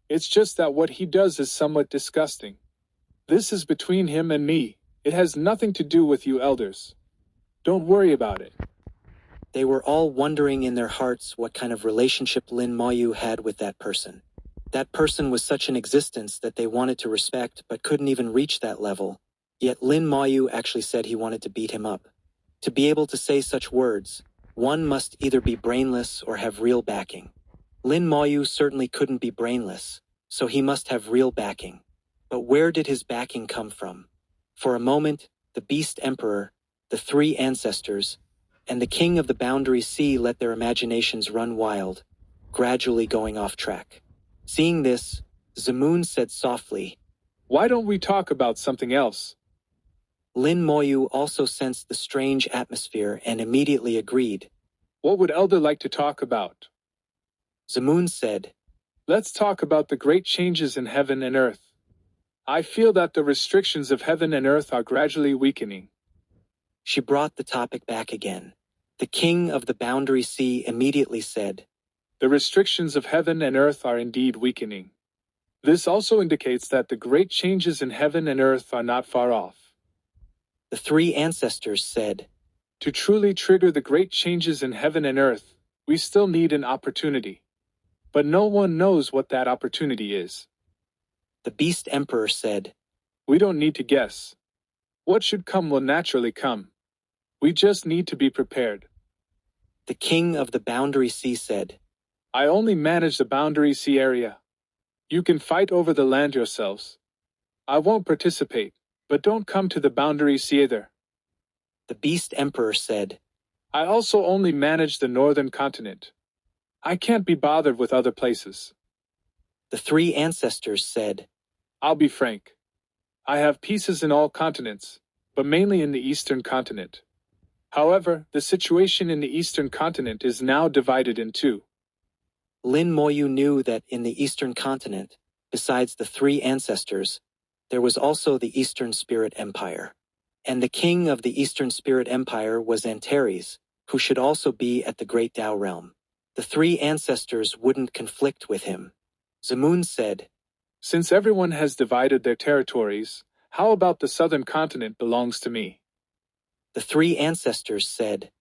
It's just that what he does is somewhat disgusting. This is between him and me. It has nothing to do with you elders. Don't worry about it. They were all wondering in their hearts what kind of relationship Lin Moyu had with that person. That person was such an existence that they wanted to respect but couldn't even reach that level. Yet Lin Moyu actually said he wanted to beat him up. To be able to say such words, one must either be brainless or have real backing. Lin Moyu certainly couldn't be brainless, so he must have real backing. But where did his backing come from? For a moment, the Beast Emperor, the three ancestors, and the king of the Boundary Sea let their imaginations run wild, gradually going off track. Seeing this, Zamoon said softly, Why don't we talk about something else? Lin Moyu also sensed the strange atmosphere and immediately agreed. What would Elder like to talk about? Zamoon said, Let's talk about the great changes in heaven and earth. I feel that the restrictions of heaven and earth are gradually weakening. She brought the topic back again. The king of the Boundary Sea immediately said, The restrictions of heaven and earth are indeed weakening. This also indicates that the great changes in heaven and earth are not far off. The three ancestors said, To truly trigger the great changes in heaven and earth, we still need an opportunity. But no one knows what that opportunity is. The Beast Emperor said, We don't need to guess. What should come will naturally come. We just need to be prepared. The king of the Boundary Sea said, I only manage the Boundary Sea area. You can fight over the land yourselves. I won't participate, but don't come to the Boundary Sea either. The Beast Emperor said, I also only manage the northern continent. I can't be bothered with other places. The three ancestors said, I'll be frank. I have pieces in all continents, but mainly in the eastern continent. However, the situation in the eastern continent is now divided in two. Lin Moyu knew that in the eastern continent, besides the three ancestors, there was also the Eastern Spirit Empire. And the king of the Eastern Spirit Empire was Antares, who should also be at the Great Tao realm. The three ancestors wouldn't conflict with him. Zamoon said, Since everyone has divided their territories, how about the southern continent belongs to me? The three ancestors said,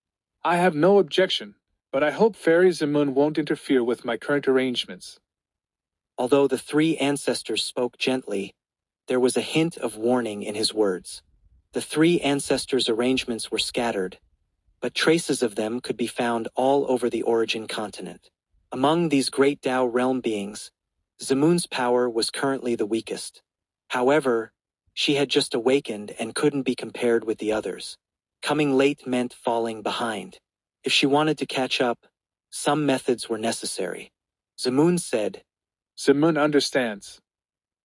I have no objection, but I hope Fairy Zamoon won't interfere with my current arrangements. Although the three ancestors spoke gently, there was a hint of warning in his words. The three ancestors' arrangements were scattered, but traces of them could be found all over the origin continent. Among these great Tao realm beings, Zamoon's power was currently the weakest. However, she had just awakened and couldn't be compared with the others. Coming late meant falling behind. If she wanted to catch up, some methods were necessary. Zamun said, Zamun understands.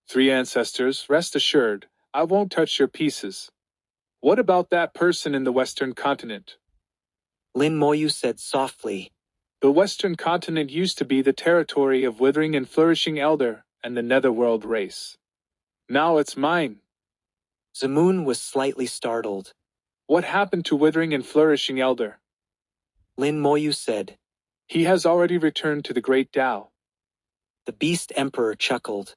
3 ancestors, rest assured, I won't touch your pieces. What about that person in the Western continent? Lin Moyu said softly, The Western continent used to be the territory of Withering and Flourishing Elder and the Netherworld race. Now it's mine. Zamun was slightly startled. What happened to Withering and Flourishing Elder? Lin Moyu said, He has already returned to the Great Tao. The Beast Emperor chuckled.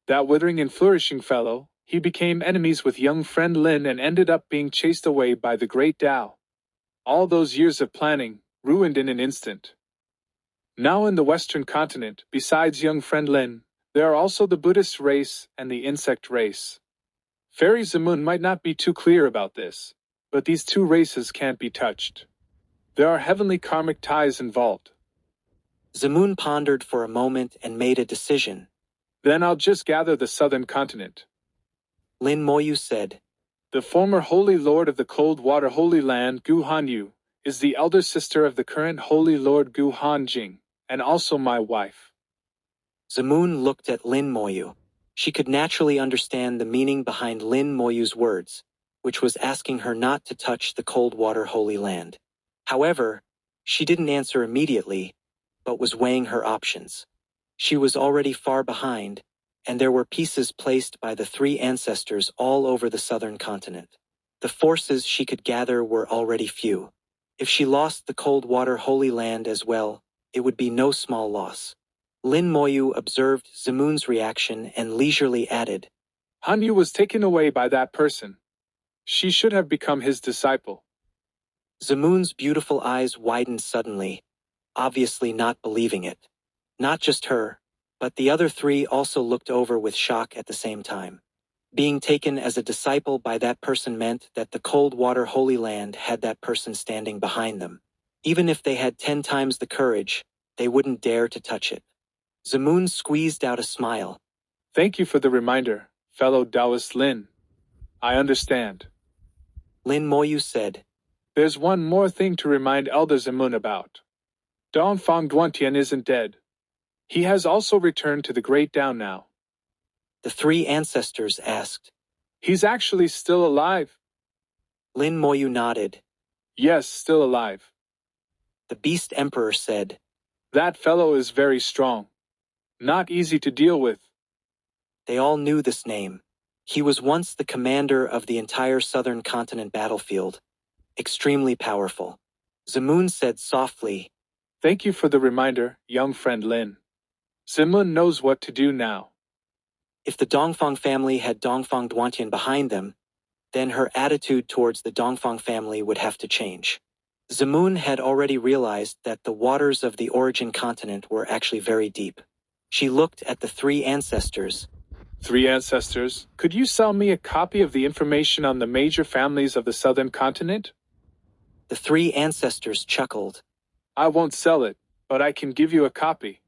That Withering and Flourishing fellow, he became enemies with young friend Lin and ended up being chased away by the Great Tao. All those years of planning, ruined in an instant. Now in the Western continent, besides young friend Lin, there are also the Buddhist race and the insect race. Fairy Zamun might not be too clear about this, but these 2 races can't be touched. There are heavenly karmic ties involved. Zamun pondered for a moment and made a decision. Then I'll just gather the southern continent. Lin Moyu said, The former Holy Lord of the Cold Water Holy Land, Gu Hanyu, is the elder sister of the current Holy Lord Gu Hanjing, and also my wife. Zamun looked at Lin Moyu. She could naturally understand the meaning behind Lin Moyu's words, which was asking her not to touch the Cold Water Holy Land. However, she didn't answer immediately, but was weighing her options. She was already far behind, and there were pieces placed by the 3 ancestors all over the southern continent. The forces she could gather were already few. If she lost the Cold Water Holy Land as well, it would be no small loss. Lin Moyu observed Zamun's reaction and leisurely added, Hanyu was taken away by that person. She should have become his disciple. Zamun's beautiful eyes widened suddenly, obviously not believing it. Not just her, but the other 3 also looked over with shock at the same time. Being taken as a disciple by that person meant that the Cold Water Holy Land had that person standing behind them. Even if they had 10 times the courage, they wouldn't dare to touch it. Zamun squeezed out a smile. Thank you for the reminder, fellow Taoist Lin. I understand. Lin Moyu said, There's one more thing to remind Elder Zamun about. Dongfang Duantian isn't dead. He has also returned to the Great Tao now. The 3 ancestors asked. He's actually still alive. Lin Moyu nodded. Yes, still alive. The Beast Emperor said, That fellow is very strong. Not easy to deal with. They all knew this name. He was once the commander of the entire southern continent battlefield. Extremely powerful. Zamun said softly, Thank you for the reminder, young friend Lin. Zamun knows what to do now. If the Dongfang family had Dongfang Duantian behind them, then her attitude towards the Dongfang family would have to change. Zamun had already realized that the waters of the origin continent were actually very deep. She looked at the 3 ancestors. 3 ancestors, could you sell me a copy of the information on the major families of the southern continent? The 3 ancestors chuckled. I won't sell it, but I can give you a copy.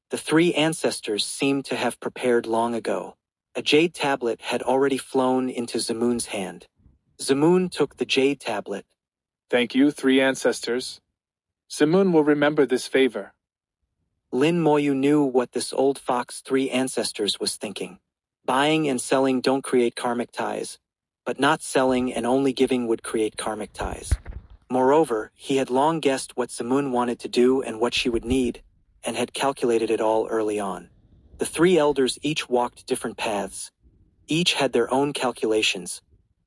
The 3 ancestors seemed to have prepared long ago. A jade tablet had already flown into Zamun's hand. Zamun took the jade tablet. Thank you, 3 ancestors. Zamun will remember this favor. Lin Moyu knew what this old fox 3 ancestors was thinking. Buying and selling don't create karmic ties, but not selling and only giving would create karmic ties. Moreover, he had long guessed what Zamun wanted to do and what she would need, and had calculated it all early on. The 3 elders each walked different paths. Each had their own calculations,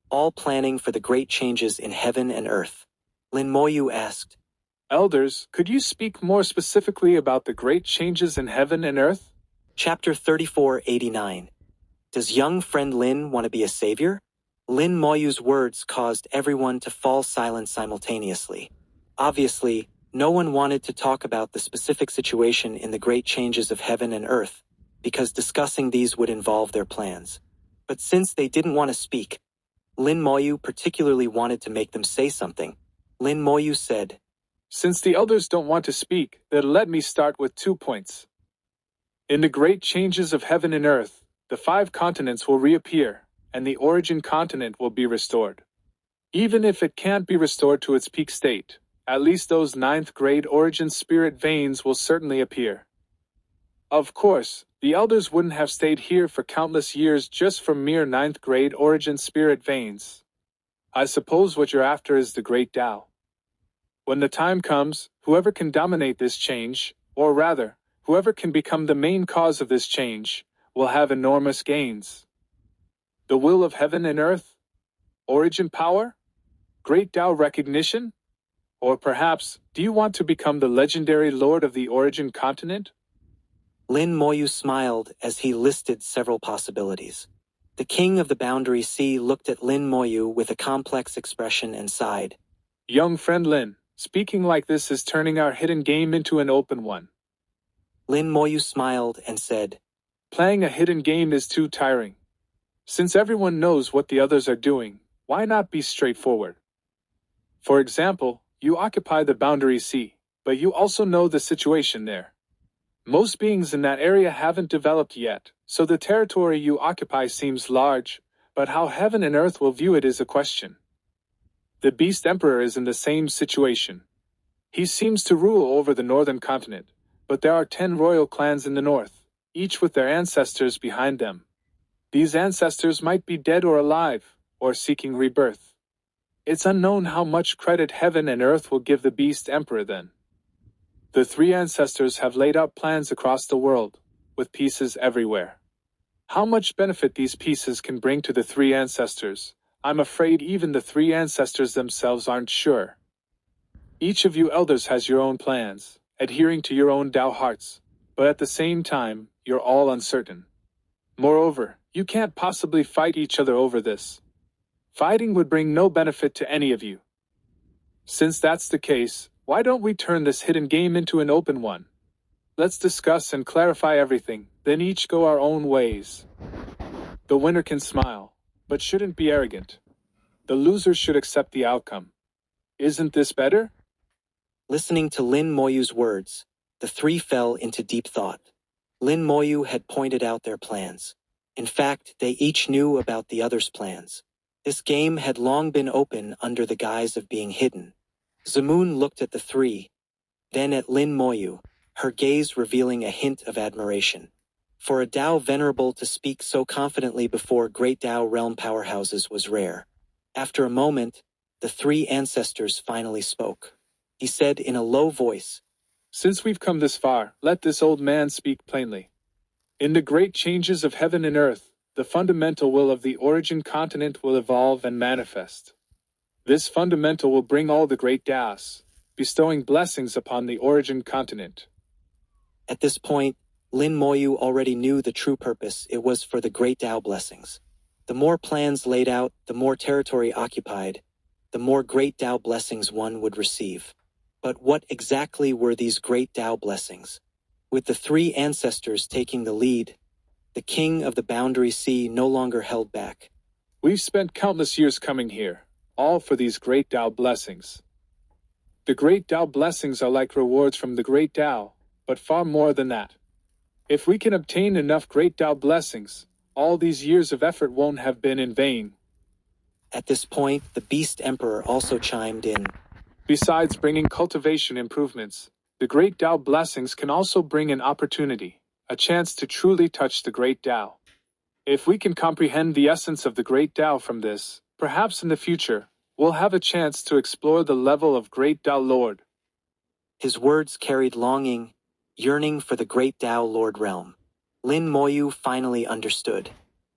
all planning for the great changes in heaven and earth. Lin Moyu asked, Elders, could you speak more specifically about the great changes in heaven and earth? Chapter 3489. Does young friend Lin want to be a savior? Lin Moyu's words caused everyone to fall silent simultaneously. Obviously, no one wanted to talk about the specific situation in the great changes of heaven and earth, because discussing these would involve their plans. But since they didn't want to speak, Lin Moyu particularly wanted to make them say something. Lin Moyu said, Since the elders don't want to speak, then let me start with 2 points. In the great changes of heaven and earth, the 5 continents will reappear, and the origin continent will be restored. Even if it can't be restored to its peak state, at least those ninth-grade origin spirit veins will certainly appear. Of course, the elders wouldn't have stayed here for countless years just for mere ninth-grade origin spirit veins. I suppose what you're after is the Great Tao. When the time comes, whoever can dominate this change, or rather, whoever can become the main cause of this change, will have enormous gains. The will of heaven and earth? Origin power? Great Tao recognition? Or perhaps, do you want to become the legendary lord of the origin continent? Lin Moyu smiled as he listed several possibilities. The king of the Boundary Sea looked at Lin Moyu with a complex expression and sighed. Young friend Lin, speaking like this is turning our hidden game into an open one. Lin Moyu smiled and said, Playing a hidden game is too tiring. Since everyone knows what the others are doing, why not be straightforward? For example, you occupy the Boundary Sea, but you also know the situation there. Most beings in that area haven't developed yet, so the territory you occupy seems large, but how heaven and earth will view it is a question. The Beast Emperor is in the same situation. He seems to rule over the northern continent, but there are 10 royal clans in the north, each with their ancestors behind them. These ancestors might be dead or alive, or seeking rebirth. It's unknown how much credit heaven and earth will give the Beast Emperor then. The 3 ancestors have laid out plans across the world, with pieces everywhere. How much benefit these pieces can bring to the 3 ancestors, I'm afraid even the 3 ancestors themselves aren't sure. Each of you elders has your own plans, adhering to your own Tao hearts, but at the same time, you're all uncertain. Moreover, you can't possibly fight each other over this. Fighting would bring no benefit to any of you. Since that's the case, why don't we turn this hidden game into an open one? Let's discuss and clarify everything, then each go our own ways. The winner can smile, but shouldn't be arrogant. The loser should accept the outcome. Isn't this better? Listening to Lin Moyu's words, the 3 fell into deep thought. Lin Moyu had pointed out their plans. In fact, they each knew about the others' plans. This game had long been open under the guise of being hidden. Zamoon looked at the 3, then at Lin Moyu, her gaze revealing a hint of admiration. For a Tao venerable to speak so confidently before great Tao realm powerhouses was rare. After a moment, the 3 ancestors finally spoke. He said in a low voice, Since we've come this far, let this old man speak plainly. In the great changes of heaven and earth, the fundamental will of the origin continent will evolve and manifest. This fundamental will bring all the great Taos, bestowing blessings upon the origin continent. At this point, Lin Moyu already knew the true purpose. It was for the great Tao blessings. The more plans laid out, the more territory occupied, the more great Tao blessings one would receive. But what exactly were these great Tao blessings? With the 3 ancestors taking the lead, the king of the Boundary Sea no longer held back. We've spent countless years coming here, all for these great Tao blessings. The great Tao blessings are like rewards from the great Tao, but far more than that. If we can obtain enough great Tao blessings, all these years of effort won't have been in vain. At this point, the Beast Emperor also chimed in. Besides bringing cultivation improvements, the great Tao blessings can also bring an opportunity, a chance to truly touch the great Tao. If we can comprehend the essence of the great Tao from this, perhaps in the future, we'll have a chance to explore the level of great Tao Lord. His words carried longing, yearning for the great Tao Lord realm. Lin Moyu finally understood.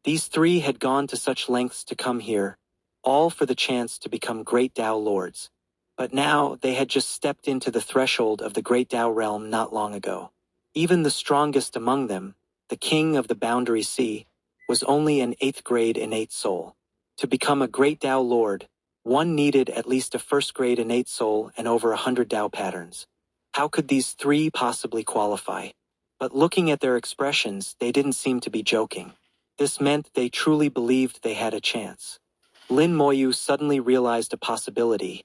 These 3 had gone to such lengths to come here, all for the chance to become great Tao Lords. But now they had just stepped into the threshold of the great Tao realm not long ago. Even the strongest among them, the king of the Boundary Sea, was only an 8th grade innate soul. To become a great Tao Lord, one needed at least a 1st grade innate soul and over 100 Tao patterns. How could these 3 possibly qualify? But looking at their expressions, they didn't seem to be joking. This meant they truly believed they had a chance. Lin Moyu suddenly realized a possibility.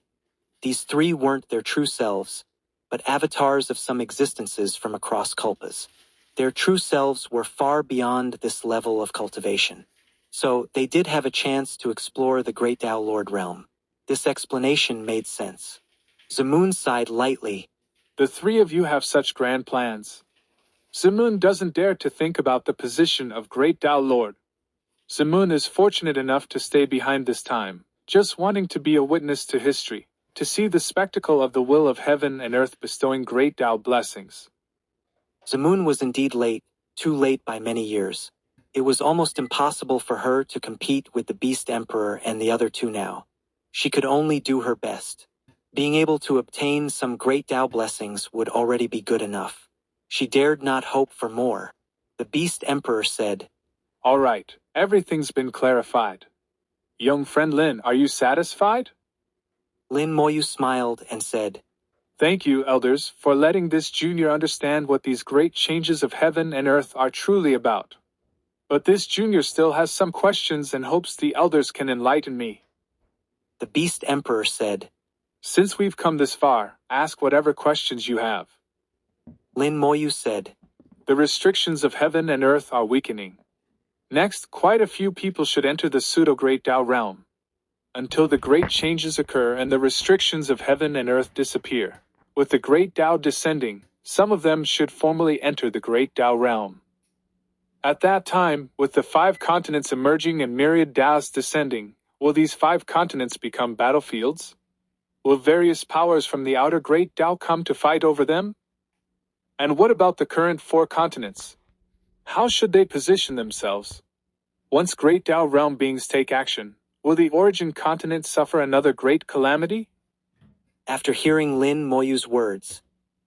These 3 weren't their true selves, but avatars of some existences from across Kulpas. Their true selves were far beyond this level of cultivation. So they did have a chance to explore the great Tao Lord realm. This explanation made sense. Zamun sighed lightly. The three of you have such grand plans. Zamun doesn't dare to think about the position of Great Tao Lord. Zamun is fortunate enough to stay behind this time, just wanting to be a witness to history, to see the spectacle of the will of heaven and earth bestowing Great Tao blessings. Zamun was indeed late, too late by many years. It was almost impossible for her to compete with the Beast Emperor and the other two now. She could only do her best. Being able to obtain some Great Tao blessings would already be good enough. She dared not hope for more. The Beast Emperor said, All right, everything's been clarified. Young friend Lin, are you satisfied? Lin Moyu smiled and said, Thank you, elders, for letting this junior understand what these great changes of heaven and earth are truly about. But this junior still has some questions and hopes the elders can enlighten me. The Beast Emperor said, Since we've come this far, ask whatever questions you have. Lin Moyu said, The restrictions of heaven and earth are weakening. Next, quite a few people should enter the pseudo-Great Tao realm. Until the great changes occur and the restrictions of heaven and earth disappear. With the Great Tao descending, some of them should formally enter the Great Tao realm. At that time, with the 5 continents emerging and myriad Taos descending, will these 5 continents become battlefields? Will various powers from the outer Great Tao come to fight over them? And what about the current 4 continents? How should they position themselves? Once Great Tao realm beings take action, will the origin continent suffer another great calamity? After hearing Lin Moyu's words,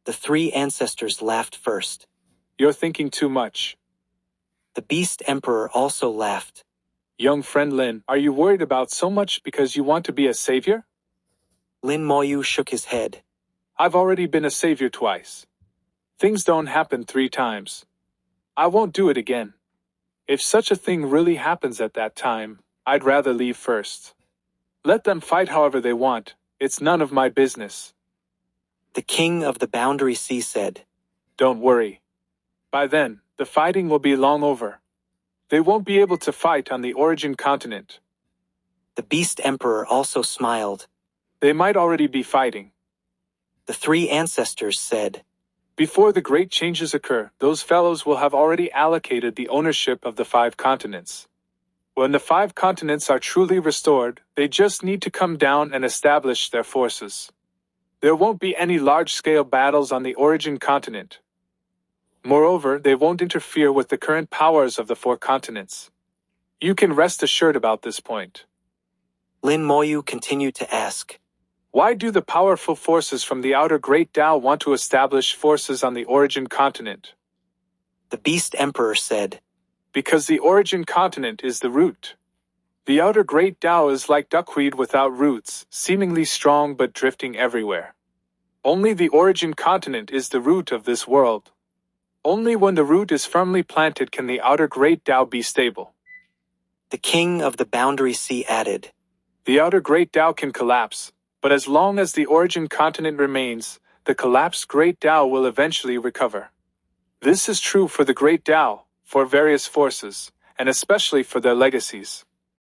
the 3 ancestors laughed first. You're thinking too much. The Beast Emperor also laughed. Young friend Lin, are you worried about so much because you want to be a savior? Lin Moyu shook his head. I've already been a savior twice. Things don't happen 3 times. I won't do it again. If such a thing really happens at that time, I'd rather leave first. Let them fight however they want, it's none of my business. The King of the Boundary Sea said, Don't worry. By then, the fighting will be long over. They won't be able to fight on the origin continent. The Beast Emperor also smiled. They might already be fighting. The 3 ancestors said, Before the great changes occur, those fellows will have already allocated the ownership of the 5 continents. When the 5 continents are truly restored, they just need to come down and establish their forces. There won't be any large-scale battles on the origin continent. Moreover, they won't interfere with the current powers of the 4 continents. You can rest assured about this point. Lin Moyu continued to ask, Why do the powerful forces from the outer Great Tao want to establish forces on the origin continent? The Beast Emperor said, Because the origin continent is the root. The outer Great Tao is like duckweed without roots, seemingly strong but drifting everywhere. Only the origin continent is the root of this world. Only when the root is firmly planted can the outer Great Tao be stable. The King of the Boundary Sea added, The outer Great Tao can collapse, but as long as the origin continent remains, the collapsed Great Tao will eventually recover. This is true for the Great Tao, for various forces, and especially for their legacies.